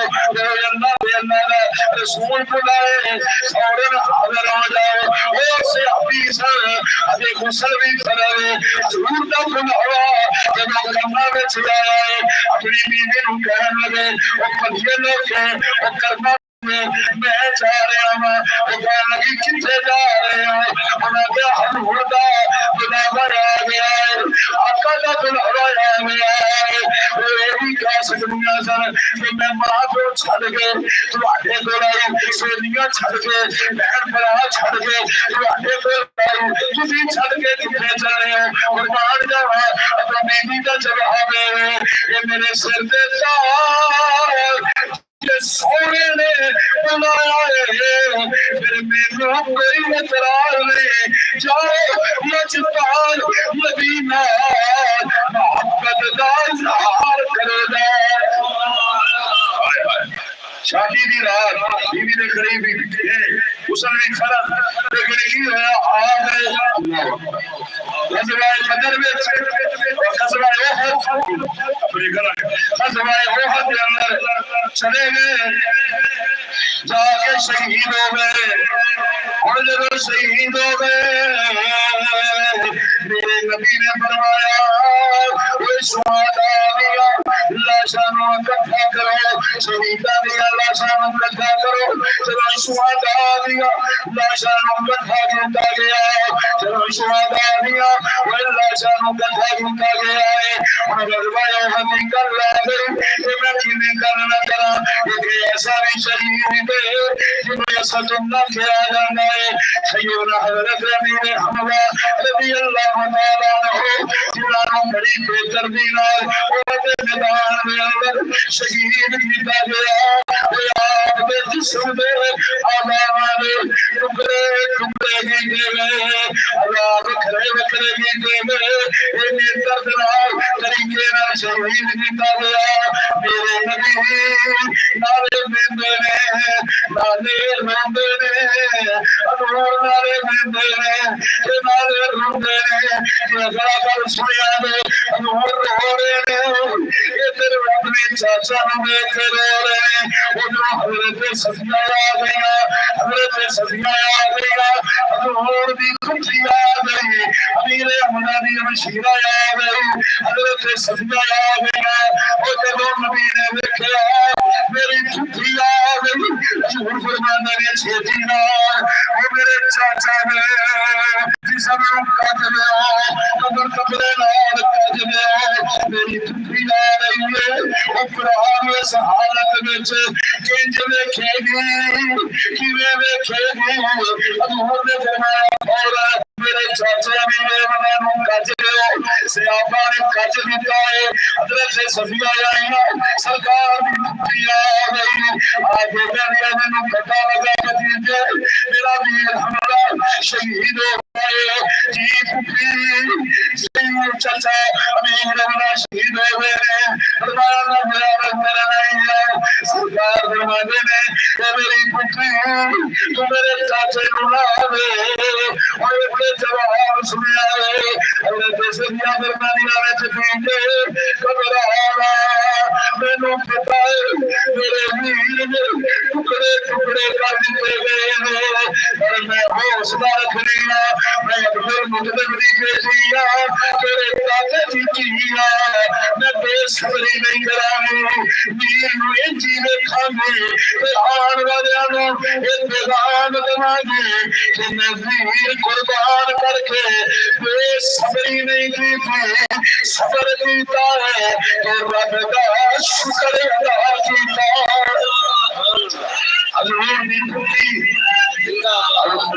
اللہ رسول بلائے فوراً حاضر ہو جاؤ وہ صحابی سن ابھی غسل بھی فرض ہے حضور کا بلاوا جب کرنا وچ آیا ہے اپنی بیوی نوں کہن لگے وہ پلیے لوگ وہ کرنا میں جا رہا ہوں وہ کہنے لگی کتنے جا رہے ہو انہوں نے حضور کا بلاوا آ گیا ہے آقا کا بلاوا آ گیا ہے وہ یہی کہہ سکتیاں سن کہ میں ماں کو چھڑ کے تواڈے کول آئی سہیلیاں چھڑ کے بہن بھرا چھڑ کے تواڈے کول آئی تسی چھڑ کے کتنے جا رہے ہو قربان جاواں اپنی بیوی کا جواب ہے یہ میرے سر تے تاج کہ سونے نے بلایا ہے پھر میرے کوئی اعتراض نہیں جاؤ مجبال مدینہ محبت کا اظہار کرو شادی دی رات بیوی دے قریب ہی بیٹھے ہیں غسل بھی فرض لیکن کی ہوا آ گئے غزوہ بدر وچ غزوہ احد اپنے گھر غزوہ احد کے اندر چلے گئے جا کے شہید ہو گئے اور جب شہید ہو گئے میرے نبی نے فرمایا وہ شہداء دیا لاشاں نوں اکٹھا کرو شہیداں دیا لاشاں نوں اکٹھا کرو چلو شہداء دیا لاشاں نوں اکٹھا کیتا گیا چلو شہداء دیا وہ لاشاں نوں اکٹھا کیتا گیا ہے اور غزوہ احد کی گل آ گئی کہ میں کیویں گل نہ کراں کہ ایسا بھی شہید ہے جنہیں اسد اللہ کہا جاتا ہے سیدنا حضرت امیر حمزہ رضی اللہ تعالیٰ عنہ جنہاں بڑی بےدردی نال عہد میدان کے اندر شہید کیتا گیا وہ آپ کے جسم دے اعضاء دے ٹکڑے ٹکڑے کیتے گئے اعضاء وکھرے وکھرے کیتے گئے انہیں درد نال طریقے نال شہید شہید کیتا گیا میرے نبی نعرے دیندے نے نعرے روندے نے حضور نعرے دیندے نے نعرے روندے نے کہ ذرا گل سنیا دے حضور رو رہے نے یہ تیرے اپنے چاچا نو دیکھ کے رو رہے ہیں ادھر حضرت صفیہ آ گیا حضرت صفیہ آ گیا حضور دی کٹھی آ گئی امیر حمزہ دی مشیرہ آ گئی حضرت صفیہ آ گیا اور جب نبی نے دیکھا میری کٹھی آ گئی حضور فرمانے نے چھیتی نہ وہ میرے چاچا نے جس میں کج میں قبر قبرے نال کج میں میری کٹھی آ رہی ہے وہ قرآن اس حالت میں کنج ویکھے گی کیویں ویکھے گی حضور نے فرمایا فورا میرے چاچا بھی میرے نو کج دیو صحابہ نے کج دیتا ہے حضرت صفیہ آئی سرکار دی کٹھی آ گئی آگے میرے نو پتہ لگا بھتیجے میرا ویر حمزہ شہید ہو گئے جی کٹھی شہید چاچا امیر حمزہ شہید ہو گئے فرمایا نہ میرا رنگ نہیں ہے سرکار فرماتے نے کہ میری کٹھی تو میرے چاچے کو لا دے اور اپنے جواب سنیا ہے حضرت صفیہ فرمایا نے چکیجے قبر آنا میں نے پتا ہے میرے ویر نے ٹکڑے ٹکڑے کر دیتے گئے اور میں حوصلہ رکھ لیا میں اپنے مطلب نہیں بھیجیا تیرے چاچے کی کیا میں بے صبری نہیں کرانی ویر نو انجی دیکھا گے تے آن والے نو انتظام دوا گے کہ میں ویر قربان کر کے بے صبری نہیں کی تھی صبر کیتا ہے تو رب دا شکر ادا کیتا حضور دی کٹھی زندہ باد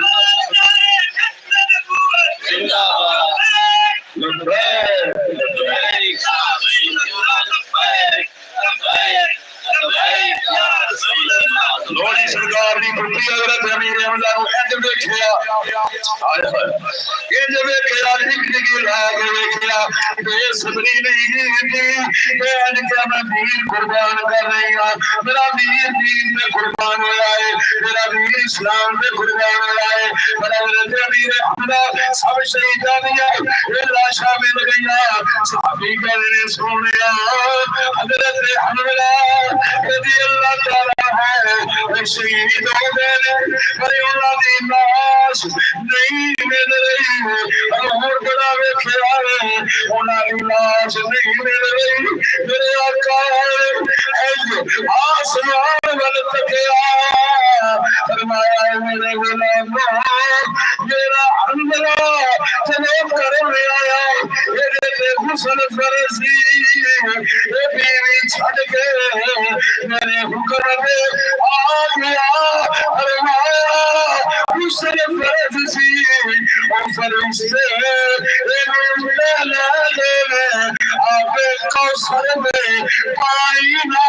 لبیک لبیک لوڑی سرکار دی کٹھی حضرت امیر حمزہ نو انج ویکھیا انج ویکھیا نکلی لا کے ویکھیا بے صبری نہیں کی تے انج کہ میں ویر قربان کر رہی ہوں میرا ویر دین تے قربان ہویا ہے میرا ویر اسلام تے قربان ہویا ہے میرا حضرت امیر حمزہ سب شہیداں دیا یہ لاشاں مل گئیاں صحابی کہنے نے سنیا حضرت حمزہ رضی اللہ تعالی ہے شہید ہو گئے پر انہاں دی لاش نہیں مل رہی حضور بڑا ویکھیا ہے انہاں دی لاش نہیں مل رہی میرے آقا آسمان ول تکیا فرمایا میرے غلام میرا حمزہ چلو کر لے آیا یہ حسن فرضی یہ بیوی چھڑ کے میرے حکم پہ آ گیا فرمایا حسن فرضی اور فرشتے لے دے آپ کوثر میں پانی نہ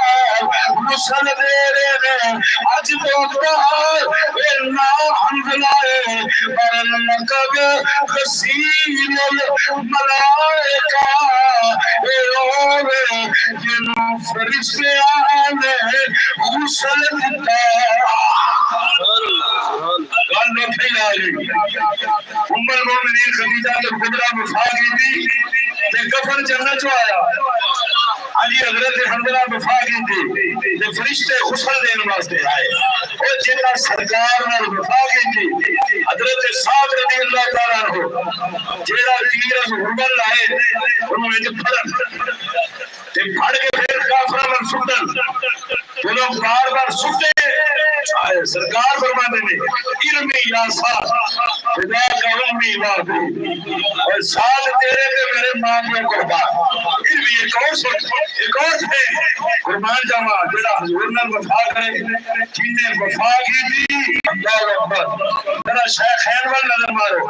غسل دے رہے اج تو نا حمزہ پر لقب غسیل الملائکہ جنوں فرشتے آنے غسل دیتا گل نہیں آ رہی ام المومنین خدیجہ الکبریٰ وفا کی تھی تے کفن جنت چ آیا علی حضرت حمزہ وفا کی تھی تے فرشتے غسل دین واسطے آئے اور جنہ سرکار نے وفا کی تھی حضرت سعد رضی اللہ تعالیٰ عنہ جیڑا تیر از حربل لائے انہوں نے پھڑن تے پھڑ کے پھر کافرہ من سٹن وہ لوگ بار بار سٹے آئے سرکار فرمانے میں علمی یا ساتھ خدا کا علمی وعدی اور ساتھ تیرے کے میرے ماں کے قربان علمی ایک اور تھے قربان جاما جڑا حضور نے وفا کرے جن نے وفا کی تھی اللہ اکبر ذرا شیخین وال نظر مارو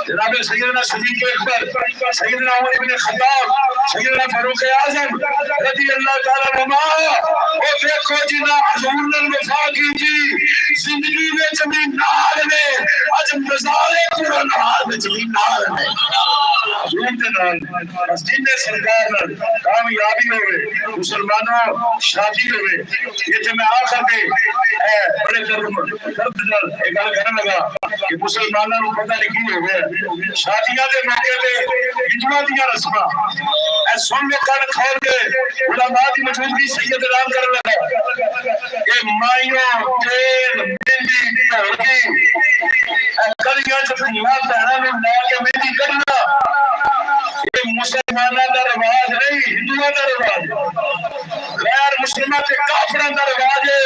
جناب سیدنا صدیق اکبر سیدنا عمر بن خطاب سیدنا فاروق اعظم رضی اللہ تعالی عنہ وہ دیکھو جنہ حضور نے وفا کی تھی زندگی میں زمین نال نے اج گزارے پورا نال وچ بھی نال ہے حضور دے نال بس جن سرکار نال کامیابی ہوے مسلمانوں شادی ہوے یہ تے میں آخر دے بڑے درد نال ایک گل کرن لگا کہ مسلمانوں کو پتہ نہیں کی ہو گیا شادیاں دے موقع تے اجماع دیاں رسماں اے سن کے کن کھول کے علماء دی موجودگی سید اعلان کرن لگا کہ مائیوں تیل مہندی ڈھولکی گلیاں چ دھیاں بہناں نوں لے کے مہندی کرنا یہ مسلماناں دا رواج نہیں ہندوؤں دا رواج غیر مسلماں تے کافراں دا رواج ہے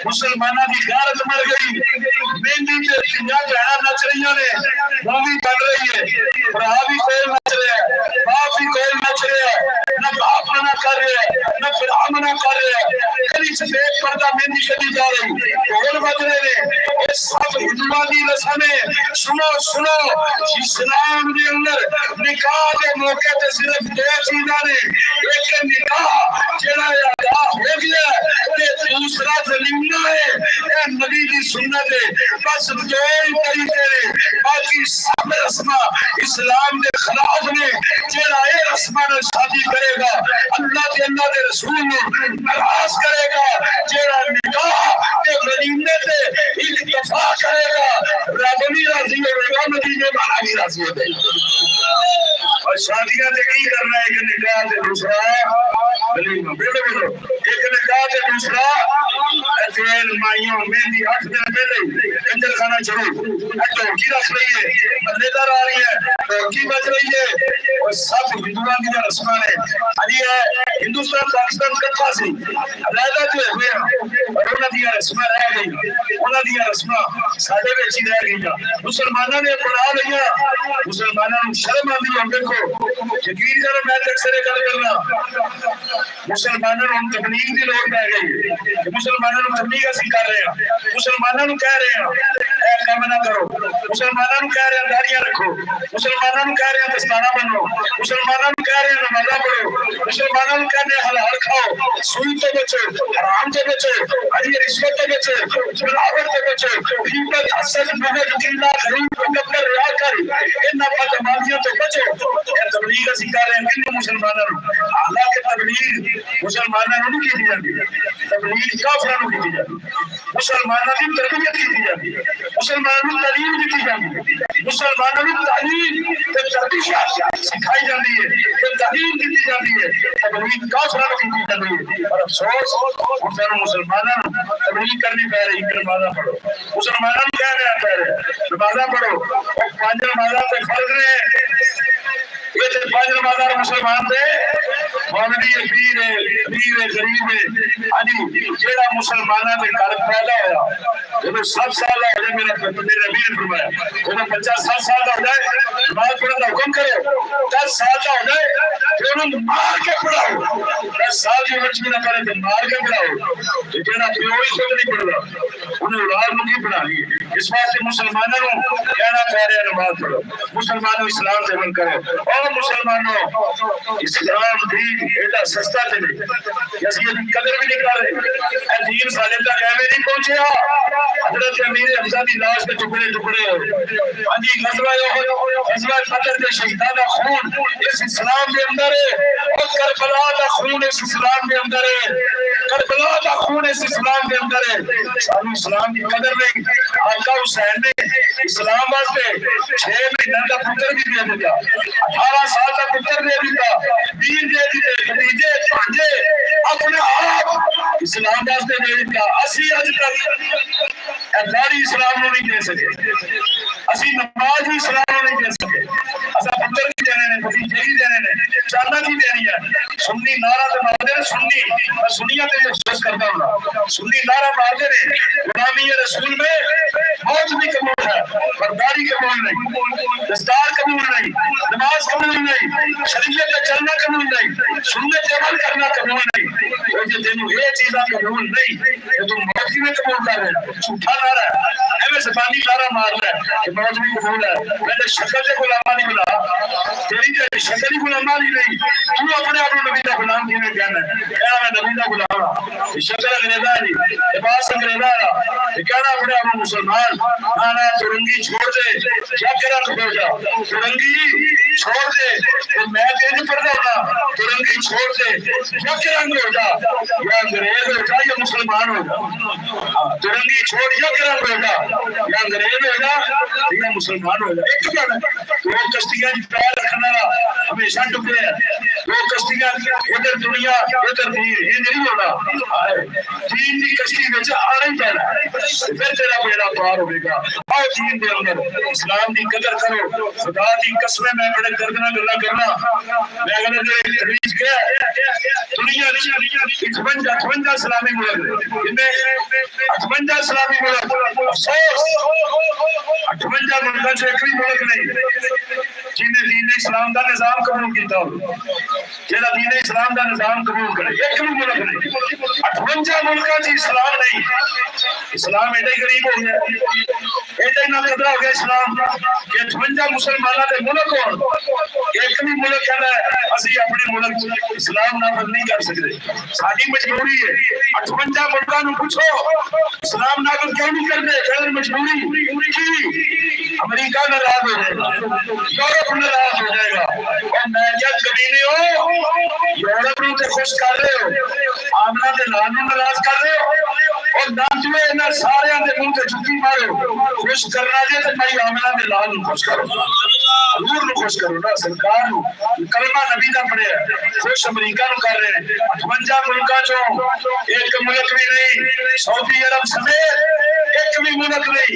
مسلماناں دی غیرت مر گئی مہندی تے دھیاں بہناں نچ رہیاں نے مووی بن رہی ہے بھرا بھی کوئی نچ رہا ہے باپ بھی کوئی نچ رہا ہے نہ باپ منع کر رہا ہے نہ بھرا منع کر رہا ہے گلی چ دیکھ پردہ مہندی کری جا رہی ڈھول بج رہے نے یہ سب ہندوؤں دی رسم ہے سنو سنو اسلام دے اندر نکاح دے موقع تے صرف دو چیزاں نے ایک نکاح جڑا ادا ہو گیا تے دوسرا زلیمہ ہے اے نبی دی سنت ہے بس دو ہی طریقے نے باقی سب رسماں اسلام دے خلاف نے جڑا اے رسماں نال شادی کرے گا اللہ تے اللہ دے رسول نوں ناراض کرے گا جڑا نکاح تے ولیمے تے اکتفا کرے گا رب بھی راضی ہوے گا مدینے والا بھی راضی ہو جائے گا اور شادیاں تے کی کرنا ہے کہ نکاح تے دوسرا ولیمہ بولو ایک نکاح تے دوسرا تیل مائیوں مہندی 8 دن پہلے کنجر خانہ شروع ڈھولکی رکھ رہی ہے بندے دار آ رہی ہے ڈھولکی بج رہی ہے اور سب ہندوؤں کی رسماں نے ابھی ہے ہندوستان پاکستان کٹھا سی علیحدہ جو ہوئے اور انہاں دی رسماں رہ گئی انہاں دی رسماں ساڈے وچ ہی رہ گئی مسلماناں نے اپنا لیا مسلماناں نوں شرم آندی ہے دیکھو یقین کرو میں اکثر گل کرنا مسلمانوں نوں تبلیغ دی لوڑ پہ گئی مسلمانوں نوں تبلیغ اسی کر رہے ہیں مسلمانوں نوں کہہ رہے ہیں اے کام نہ کرو مسلمانوں نوں کہہ رہے ہیں داڑیاں رکھو مسلمانوں نوں کہہ رہے ہیں دستانہ بنو مسلمانوں نوں کہہ رہے ہیں نمازاں پڑھو مسلمانوں نوں کہہ رہے ہیں حلال کھاؤ سود تو بچو حرام تو بچو اجی رشوت تو بچو ملاوٹ تو بچو غیبت حسد بغض کینہ غرور تکبر ریا کاری ان بدعمالیوں تو بچو اے تبلیغ اسی کر رہے ہیں کن مسلمانوں نوں حالانکہ تبلیغ مسلمانوں نوں نہیں کی جاتی تبلیغ کافراں نوں کی جاتی مسلمانوں کی تربیت کی جاتی مسلمانوں کو تعلیم دی جاتی مسلمانوں کو تعلیم تے تربیت سکھائی جاتی ہے تے تعلیم دی جاتی ہے تبلیغ کافراں کو کی جاتی ہے اور افسوس ہن مسلمانوں تبلیغ کرنی پے رہی نمازاں پڑھو مسلمانوں کو کہہ رہے ہیں نمازاں پڑھو اور 5 نمازاں تے فرض نے یہ تے 5 نمازاں مسلمان دے مولوی پیر امیر غریب ہاں جیڑا مسلماناں دے گھر پیدا ہویا جب 7 سال ہو جائے میرے نبی نے فرمایا جب بچہ 7 سال کا ہو جائے نماز پڑھنے کا حکم کرو 10 سال کا ہو جائے پھر انہوں مار کے پڑھاؤ 10 سال کی بچی نہ کرے تو مار کے پڑھاؤ جیڑا پیو ہی خود نہیں پڑھتا انہیں اولاد نوں کی پڑھانی اس واسطے مسلمانوں نوں کہنا پہ رہا نماز پڑھو مسلمانوں اسلام سے عمل کرو اور مسلمانوں اسلام دین ایڈا سستا تے نہیں اسی دی قدر بھی نہیں کر رہے اے دین سارے تک ایویں نہیں پہنچیا حضرت امیر حمزہ دی لاش کے ٹکڑے ٹکڑے ہوئے ہاں جی غزوہ بدر کے شہیداں دا خون اس اسلام دے اندر ہے اور کربلا دا خون اس اسلام دے اندر ہے کربلا دا خون اس اسلام دے اندر ہے سانو اسلام دی قدر نہیں آقا حسین نے اسلام واسطے 6 مہینے کا پتر بھی دے دیا 18 سال کا پتر دے دیا دین دے دیتے بھتیجے بھانجے اپنے آپ اسلام واسطے دے دیا اسی اج تک داڑھی اسلام نو نہیں دے سکے اسی نماز بھی اسلام نو نہیں دے سکے اسا پتر بھی دینے نے بھتیجے بھی دینے نے چاندہ بھی دینی ہے سنی نعرہ تے مارتے نے سنی میں سنیاں تے افسوس کرتا ہوں سنی نعرہ مارتے نے غلامی رسول میں موت بھی قبول ہے پر داڑھی قبول نہیں دستار قبول نہیں نماز قبول نہیں شریعت پہ چلنا قبول نہیں سنت عمل کرنا قبول نہیں اور جو تینوں یہ چیزاں قبول نہیں کہ تم موت بھی قبول کر رہے جھوٹا نعرہ ہے ایویں زبانی نعرہ مار رہا ہے کہ موت بھی قبول ہے میں نے شکل سے غلامہ نہیں بنا تیری شکل ہی غلام والی نہیں، تو اپنے آپ نبی کا غلام کیوں کہنا ہے؟ کہنا میں نبی کا غلام ہوں، شکل انگریزا نہیں، لباس انگریزا ہے، کہنا اپنے آپ مسلمان، نانا ترنگی چھوڑ دے، کیا کرا ہو جا، ترنگی چھوڑ دے، تو میں تیز پڑھ رہا ہوں، ترنگی چھوڑ دے، کیا کرا ہو جا، یا انگریز ہو جا یا مسلمان ہو جا، ترنگی چھوڑ یا کرا ہو جا، یا انگریز ہو جا یا مسلمان ہو جا، ایک کیا ہے؟ دو کشتیاں پیر رکھنا ہمیشہ ڈبے ہیں، دو کشتیاں ادھر دنیا ادھر دین، یہ نہیں ہونا، دین کی کشتی میں آنا ہی پینا پھر تیرا بیڑا پار ہوئے گا۔ آؤ دین دے اندر اسلام کی قدر کرو، خدا کی قسمیں میں بڑے دردنا گلا کرنا، میں اگر تدریج کیا دنیا 58 اسلامی ملک، 58 اسلامی ملک، افسوس 58 ملکوں سے ایک بھی ملک نہیں جنہیں دین اسلام کا نظام قبول کیتا ہو، جہاں دین اسلام کا نظام قبول کرے، ایک بھی ملک نہیں، 58 ملکوں سے اسلام نہیں، اسلام ایڈا ہی غریب ہو گیا، ایڈا ہی ناقدر ہو گیا اسلام کہ 58 مسلمانوں کے ملک ہو، ایک بھی ملک ہے اسی اپنے ملک اسلام نافذ نہیں کر سکتے، ساری مجبوری ہے۔ 58 ملکوں کو پوچھو اسلام نافذ کیوں نہیں کرتے؟ غیر مجبوری کی، امریکہ ناراض ہو جائے گا، یورپ ناراض ہو جائے گا، اور میں جب کمینے ہو یورپ نو تے خوش کر رہے ہو، آمنا دے لال نو ناراض کر رہے ہو، اور نانچوے انہاں سارے دے منہ تے چھٹی مارو، خوش کرنا جے تے بھائی آمنا دے لال نو خوش کرو، حضور نو خوش کرو نا، سرکار نو کلمہ نبی دا پڑھیا خوش امریکہ نو کر رہے ہیں۔ 58 ملکاں چوں ایک ملک بھی نہیں، سعودی عرب سمیت ایک بھی ملک نہیں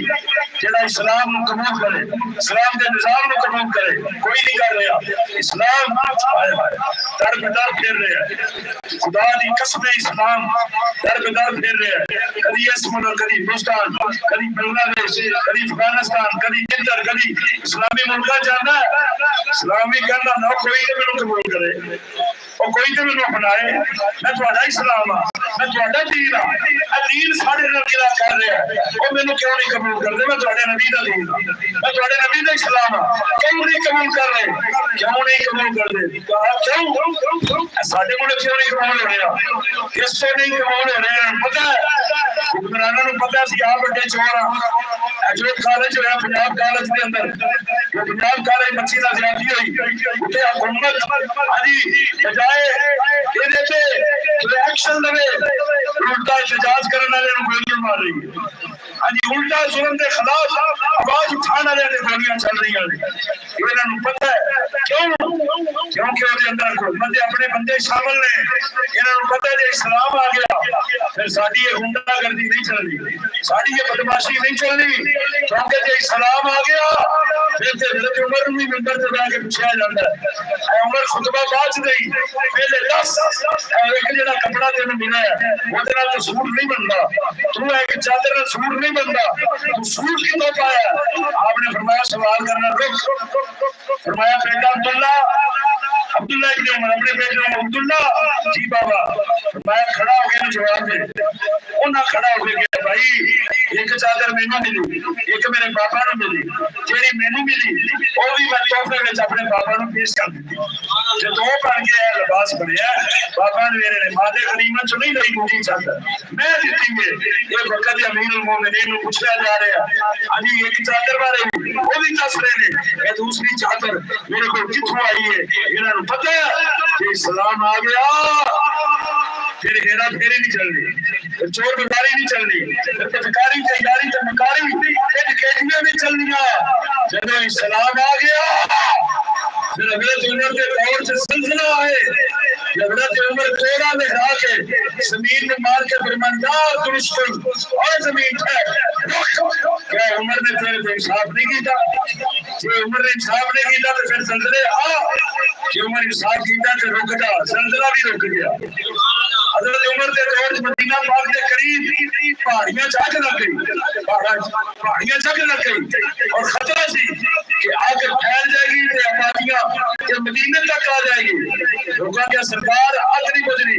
جڑا اسلام نو قبول کرے، اسلام کے نظام نو قبول کرے، کوئی نہیں کر رہا، اسلام در بدر پھر رہا ہے، خدا دی قسم اسلام در بدر پھر رہا ہے، کبھی اس ملک، کبھی ہندوستان، کبھی بنگلہ دیش، کبھی افغانستان، کبھی ادھر، کبھی اسلامی ملکہ جانا ہے، اسلامی کہنا نہ کوئی تو میرے قبول کرے، اور کوئی تو میرے اپنائے، میں تھوڑا اسلام ہاں، میں تھوڑا دین ہاں، دین سارے نبی دا کر رہا ہے، وہ میرے کیوں نہیں قبول کرتے؟ میں تھوڑے نبی دا دین ہاں، میں تھوڑے نبی دا اسلام ہاں، کیوں نہیں قبول کر رہے؟ کیوں نہیں قبول کرتے؟ کیوں؟ سارے ملک کیوں نہیں قبول ہو رہا؟ کس سے نہیں قبول ہو رہے ہیں؟ پتہ ہے حکمرانوں کو پتہ سی آپ بڑے چور ہاں، جو کالج ہوا پنجاب کالج کے اندر، جو پنجاب کالج بچی کا زیادتی ہوئی، اتنے حکومت ہاں بجائے ایکشن لے الٹا احتجاج کرنے والے گولیاں مار رہی ہے، الٹا ظلم کے خلاف آواز اٹھانے والے گولیاں چل رہی ہیں، انہوں پتہ ہے کیوں؟ کیونکہ وہ اندر حکومت اپنے بندے شامل نے، انہوں پتہ ہے اسلام آ گیا پھر ساری یہ غنڈہ گردی نہیں چل رہی، ساری یہ بدماشی نہیں چل رہی، کیونکہ جب اسلام آ گیا پھر حضرت عمر بھی ممبر سے جا کے پوچھا جاتا ہے، اے عمر خطبہ بات نہیں، پہلے دس ایک جڑا کپڑا تینوں ملا ہے وہ تیرا تو سوٹ نہیں بنتا، تو ایک چادر سوٹ نہیں بنتا، تو سوٹ کتوں پایا؟ آپ نے فرمایا سوال کرنا رک، فرمایا بیٹا عبداللہ ابن عمر اپنے بیٹے عبداللہ جی بابا، فرمایا کھڑا ہو گیا جواب دے، انہاں کھڑا ہو گیا بھائی ایک چادر مینوں ملی، ایک میرے پاپا نو ملی، جیڑی مینوں ملی وہ بھی میں تحفے وچ اپنے پاپا نو پیش کر دتی، جو دو بن گیا لباس بنیا پاپا نے میرے نے مادے غنیمت چ نہیں لئی دوسری چادر میں دتی ہے، یہ وقت امیر المومنین نو پوچھا جا رہا ہے ایک چادر والے وہ بھی دس رہے ہیں یہ دوسری چادر میرے کو کتوں آئی ہے، انہوں نے پتہ ہے کہ اسلام آ گیا پھر ہیرا پھیری نہیں چلنی، چور بازاری نہیں چلنی، پھر پٹکاری تیاری تو مکاری پھر کیدیاں نہیں چلنیاں، جب اسلام آ گیا پھر حضرت عمر کے دور سے سلسلہ آئے، حضرت عمر تیرا لکھا کے زمین میں مار کے فرماندار درشکن اور زمین ہے، کیا عمر نے تیرے تو انصاف نہیں کیتا؟ کہ عمر نے انصاف نہیں کیتا تو پھر سلسلے کہ عمر انصاف کیتا تو رک جا، سلسلہ بھی رک گیا۔ حضرت عمر کے دور مدینہ پاک کے قریب پہاڑیاں جگ لگ گئی، پہاڑیاں جگ لگ گئی اور خطرہ سی کہ آگ پھیل جائے گی تو آبادیاں کہ مدینے تک آ جائے گی، لوگوں کے سرکار آگ نہیں بجنی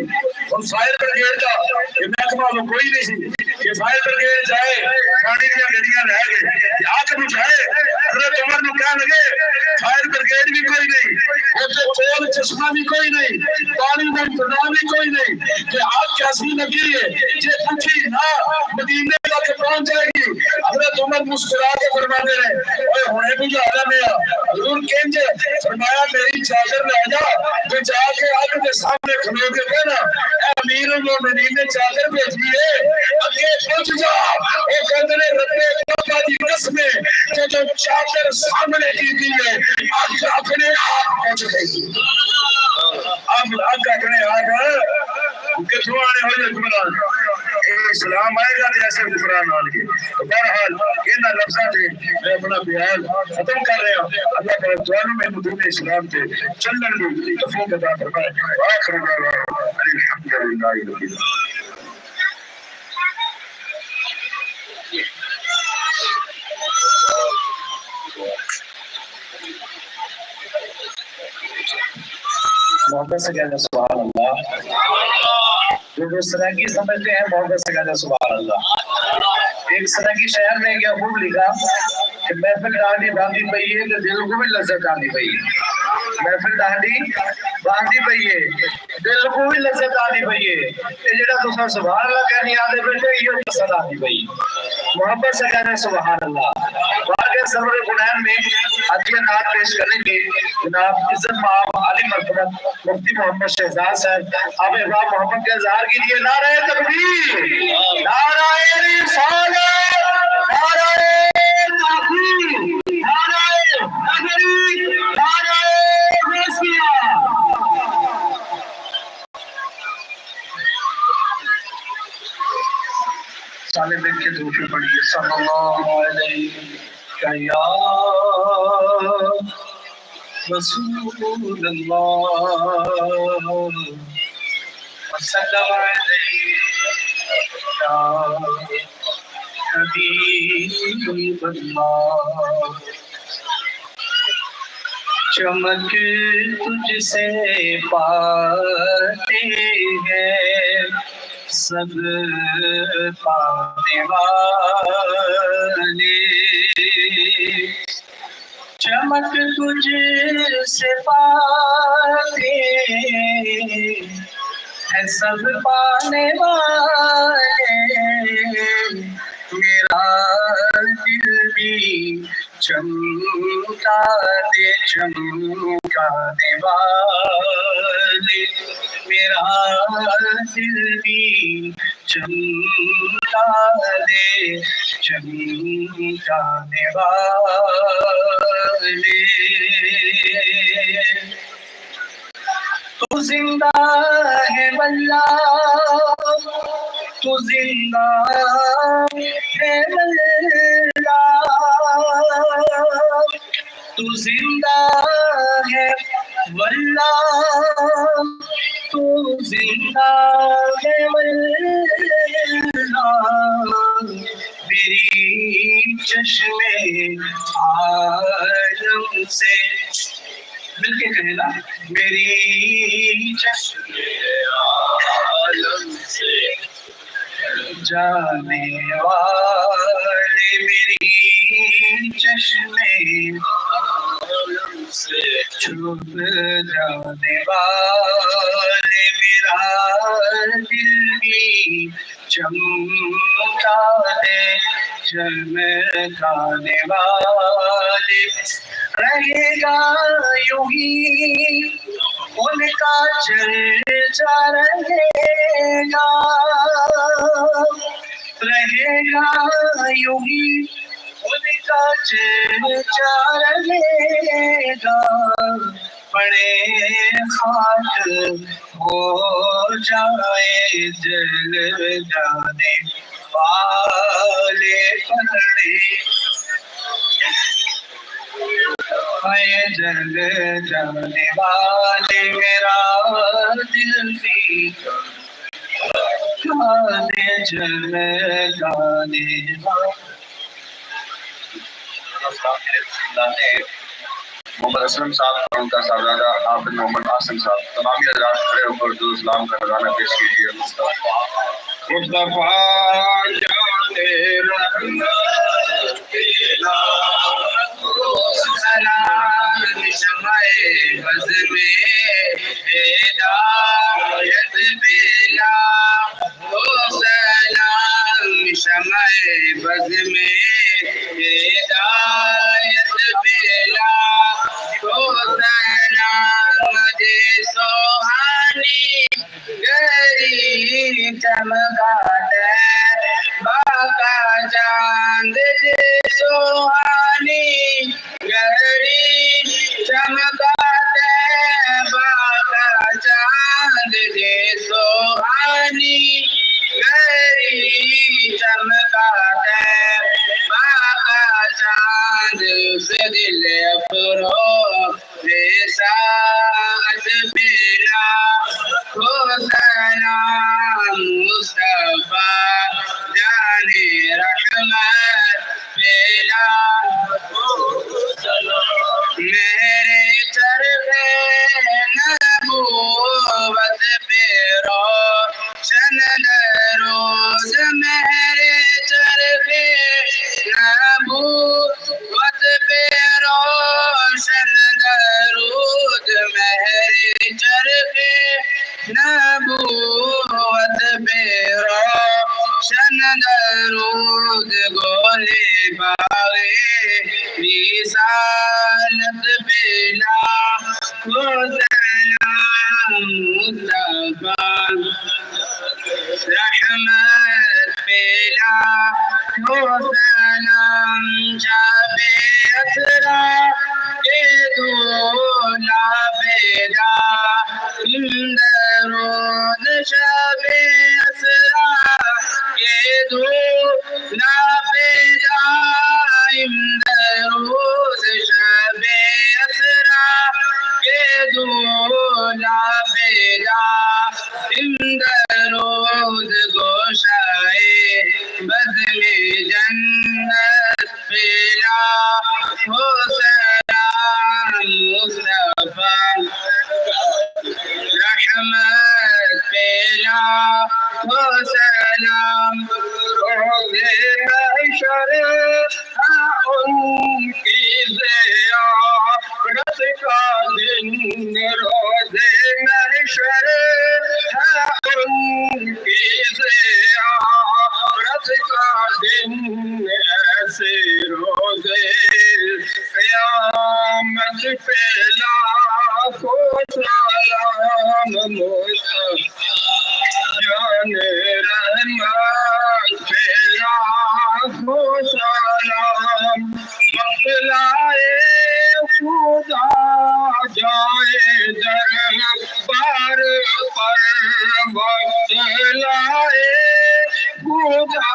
اور فائر بریگیڈ کا یہ محکمہ وہ کوئی نہیں سی، کہ فائر بریگیڈ جائے پانی دیا گڈیاں لے گئے آگ بجھائے حضرت عمر نو کہنے لگے فائر بریگیڈ بھی کوئی نہیں اوتھے کول چشمہ بھی کوئی نہیں پانی دا انتظام بھی کوئی نہیں کہ آگ کیسی لگی ہے جے پوچھی نہ مدینے تک پہنچ جائے گی حضرت عمر مسکرا کے فرماتے رہے اوے ہنے بجھا لے حضور کہنجے فرمایا میری چادر لے جا تو جا کے آگ کے سامنے کھلو کے کہنا اے امیر المومنین نے چادر بھیجی ہے اگے پہنچ جا وہ کہتے ہیں رب کعبہ دی قسم ہے جو چادر سامنے کی دی ہے آج اپنے آپ پہنچ گئی اب اپنے آپ کتوں آنے ہوئے حکمران اسلام آئے گا جیسے حکمران آن کے بہرحال ان لفظوں سے میں اپنا بیان ختم کر رہا ہوں اللہ تعالیٰ دعاؤں میں مدین اسلام کے چلن کی توفیق عطا فرمائے آخر دعوانا الحمدللہ رب العالمین محبت سے کہنا سبحان اللہ جو سرنگی سمجھتے ہیں محبت سے کہنا سبحان اللہ ایک سرنگی شہر میں کیا خوب لکھا کہ محفل ڈانڈی باندھی پئی ہے تو دل کو بھی لذت آندی پئی ہے محفل ڈانڈی باندھی پئی ہے دل کو بھی لذت آندی پئی ہے یہ جڑا تساں سبحان اللہ کہنی آدھے بیٹھے یہ لذت آندی پئی محبت سے کہنا سبحان اللہ واقعہ سرور قرآن میں عطیہ نعت پیش کریں گے جناب عزت مآب عالی مرتبہ مفتی محمد شہزاد صاحب آپ احباب محمد کے اظہار کیجیے نعرہ تکبیر نعرہ رسالت نعرہ تحقیق نعرہ حیدری نعرہ غوثیہ سالے بن کے دوشے پڑھیے صلی اللہ علیہ یا رسول اللہ وسلم علیہ یا حبیب اللہ چمک تجھ سے پاتے ہیں سب پانے والے چمک تجھ سے پاتے ہیں سب پانے والے میرا دل بھی چمکا دے چمکانے والے میرا دل بھی چمکا دے چمکانے والے تو زندہ ہے واللہ تو زندہ ہے واللہ تو زندہ ہے واللہ تو زندہ ہے واللہ میری چشم عالم سے مل کے کہے نا میری چشم عالم سے جانے والے میری چشم عالم سے چھپ جانے والے میرا دل بھی چمکانے چمکانے والے رہے گا یوں ہی ان کا چرچا رہے گا یوں ہی ان کا چرچا رہے گا بڑے خاک ہو جائے جل جانے والے پڑے جل جانے والے میرا دل بھی گانے جل گانے محمد اسلم صاحب اور ان کا صاحبزادہ حافظ محمد حسن صاحب تمامی حضرات کھڑے ہو کر اردو اسلام کا نذرانہ پیش کیجیے. مصطفیٰ جان رحمت پیلا سلام شمع بز میں ہدایت پیلا سلام شمع بز میں ہدایت پیلا سلام دے سوہانی گری چمکاتا باقا چاند دے سوہانی گری چمکاتا باقا چاند دے سوہانی گری چمکاتا باقا چاند اس دل افرو ساعت پیلا سلام مصطفیٰ جان رحمت پیلا میرے چرخے نبوت پہ روشن روز میرے چرخے نبوت پہ روشن درود میرے چرخے نبوت پہ روشن درود گولے باغے رسالت پیلا سلام مصطفیٰ رحمت پیلا سلام شب اسرا کے دولا پیدا درود شب اسرا کے دولا پیدا درود شب اسرا کے دولا پیدا درود گوشائے بز میں جنت پیلا سلام مصطفیٰ رحمت پیلا سلام روز محشر ان کی زیارت کا دن روز محشر ان کی زیارت کا دن ایسے روزے قیامت پہ لاکھوں سلام مصطفیٰ جان رحمت پہ لاکھوں سلام مطلعے خدا جائے دربار پر مطلعے خدا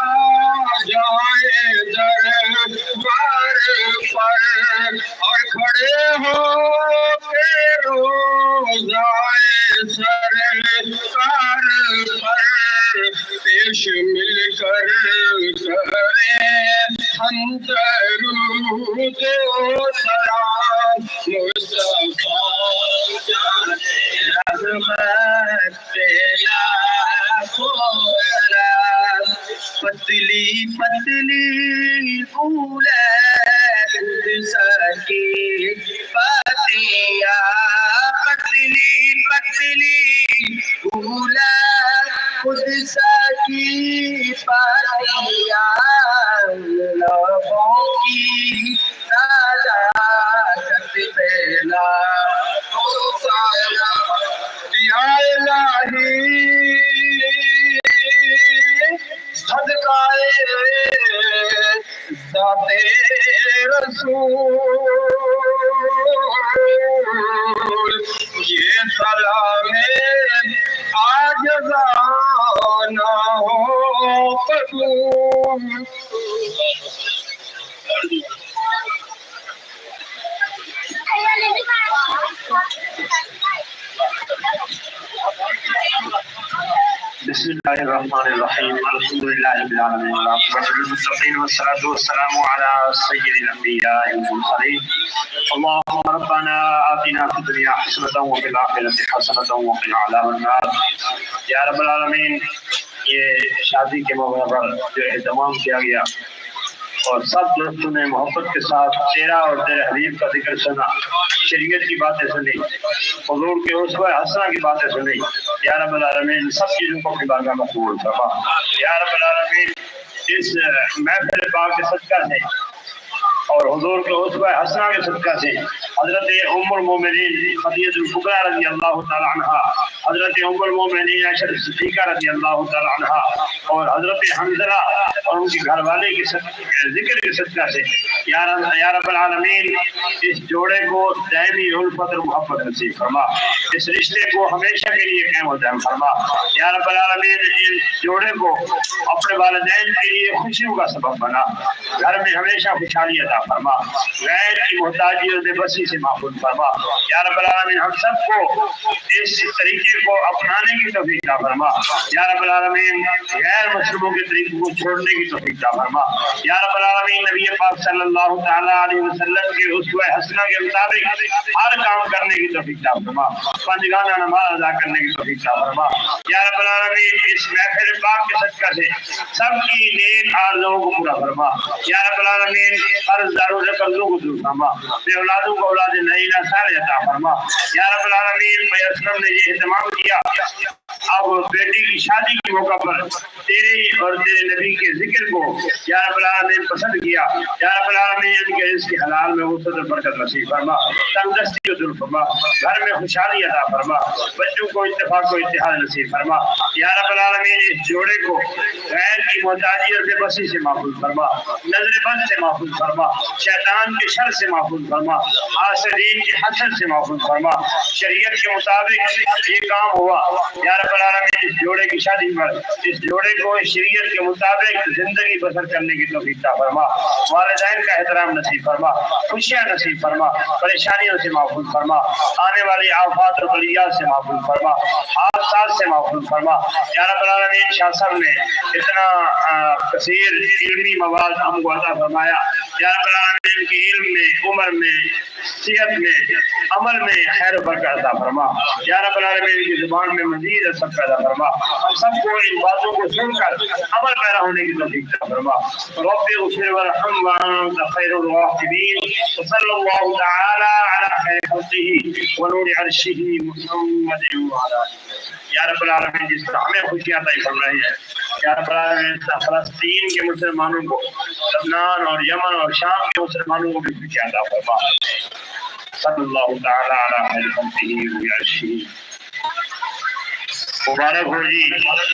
جائے دربار پر اور کھڑے ہو کے روضائے سرکار پر پیش مل کر کریں ہم درود و سلام مصطفیٰ جان رحمت پیلا سلام پتلی پتلی پھولے قدس کی پتیاں پتلی پتلی پھولے قدس کی پتیاں لبوں کی نجات پیلا یا الہی صدقائے ذات رسول یہ سلام عاجزانہ ہو قبول بسم اللہ الرحمن الرحیم الحمد للہ رب العالمین والعاقبۃ للمتقین والصلاة والسلام علی سید الانبیاء والمرسلین اللهم ربنا آتنا فی الدنیا حسنة وفی الآخرة حسنة وقنا عذاب النار یا رب العالمین یہ شادی کے موقع پر جو اہتمام کیا گیا اور سب دوستوں نے محبت کے ساتھ تیرا اور تیرے حبیب کا ذکر سنا، شریعت کی باتیں سنی، حضور کے اسوہ حسنہ کی باتیں سنی، یا رب العالمین سب چیزوں کو اپنی بارگاہ میں قبول فرما۔ یا رب العالمین اس محفل پاک کے صدقہ سے اور حضور کے اسوہ حسنہ کے صدقہ سے حضرت ام المومنین خدیجہ الکبریٰ رضی اللہ تعالی عنہا، حضرت ام المومنین عائشہ صدیقہ رضی اللہ تعالی عنہا اور حضرت حنظلہ اور ان کے گھر والے کے ذکر کے صدقہ سے یا رب العالمین اس جوڑے کو دائمی الفت اور محبت نصیب فرما، اس رشتے کو ہمیشہ کے لیے قائم و دائم فرما۔ یا رب العالمین اس جوڑے کو اپنے والدین کے لیے خوشیوں کا سبب بنا، گھر میں ہمیشہ خوشحالی عطا فرما، غیر کی محتاجی اور بے بسی سے محفوظ فرما۔ یا رب العالمین ہم سب کو اس طریقے کو اپنانے کی توفیق عطا فرما۔ یا رب العالمین غیر مسلموں کے طریقے کو چھوڑنے کی توفیق عطا فرما۔ یا رب العالمین نبی پاک صلی اللہ تعالی علیہ وسلم کے اسوہ حسنہ کے مطابق ہر کام کرنے کی توفیق عطا فرما، پنجگانہ نماز ادا کرنے کی توفیق عطا فرما۔ یا رب العالمین اس محفل پاک کے صدقہ سے سب کی نیک آرزوؤں کو پورا فرما۔ یا رب العالمین قرض داروں سے قرضوں کو دور فرما، بے اولادوں کو اولاد نعیمہ صالحہ عطا فرما۔ یا رب العالمین بھائی اسلم نے یہ اہتمام کیا، اب بیٹی کی شادی کے موقع پر تیرے اور تیرے نبی کے ذکر کو یا رب العالمین پسند کیا۔ یا رب العالمین ان کے رزق حلال میں وسعت اور برکت نصیب فرما، تندرستی کو دور فرما، گھر میں خوشحالی عطا فرما، بچوں کو اتفاق و اتحاد نصیب فرما۔ یا رب العالمین اس جوڑے کو غیر کی محتاجی اور بے بسی سے محفوظ فرما، نظر بد سے محفوظ فرما، شیطان کے شر سے محفوظ فرما، حاسدین کے حسد سے محفوظ فرما۔ شریعت کے مطابق یہ کام ہوا، یا رب العالمین اس جوڑے کی شادی پر اس جوڑے کو شریعت کے مطابق زندگی بسر کرنے کی توفیق عطا فرما، والدین کا احترام نصیب فرما، خوشیاں نصیب فرما، پریشانیوں سے محفوظ فرما، آنے والی آفات اور بلیات سے محفوظ فرما، حادثات سے محفوظ فرما۔ یا رب العالمین شاہ صاحب نے اتنا کثیر علمی مواد ہم کو عطا فرمایا، یا رب العالمین کی علم میں، عمر میں، صحت میں، عمل میں خیر و برکت عطا فرما۔ یا رب العالمین کی زبان میں مزید اثر پیدا فرما، ہم سب کو ان باتوں کو سن کر عمل پیرا ہونے کی توفیق عطا فرما۔ رب اغفر وارحم وانت خیر الراحمین، وصلی اللہ تعالی علی خیر خلقہ ونور عرشہ محمد وعلی آلہ۔ یا رب العالمین جس طرح ہمیں خوشیاں عطا فرمائی ہے، یا رب العالمین فلسطین کے مسلمانوں کو، لبنان اور یمن اور شام کے مسلمانوں کو بھی خوشیاں عطا فرما۔ صلی اللہ تعالی علی خیر خلقہ وعلی آلہ۔ مبارک ہو جی۔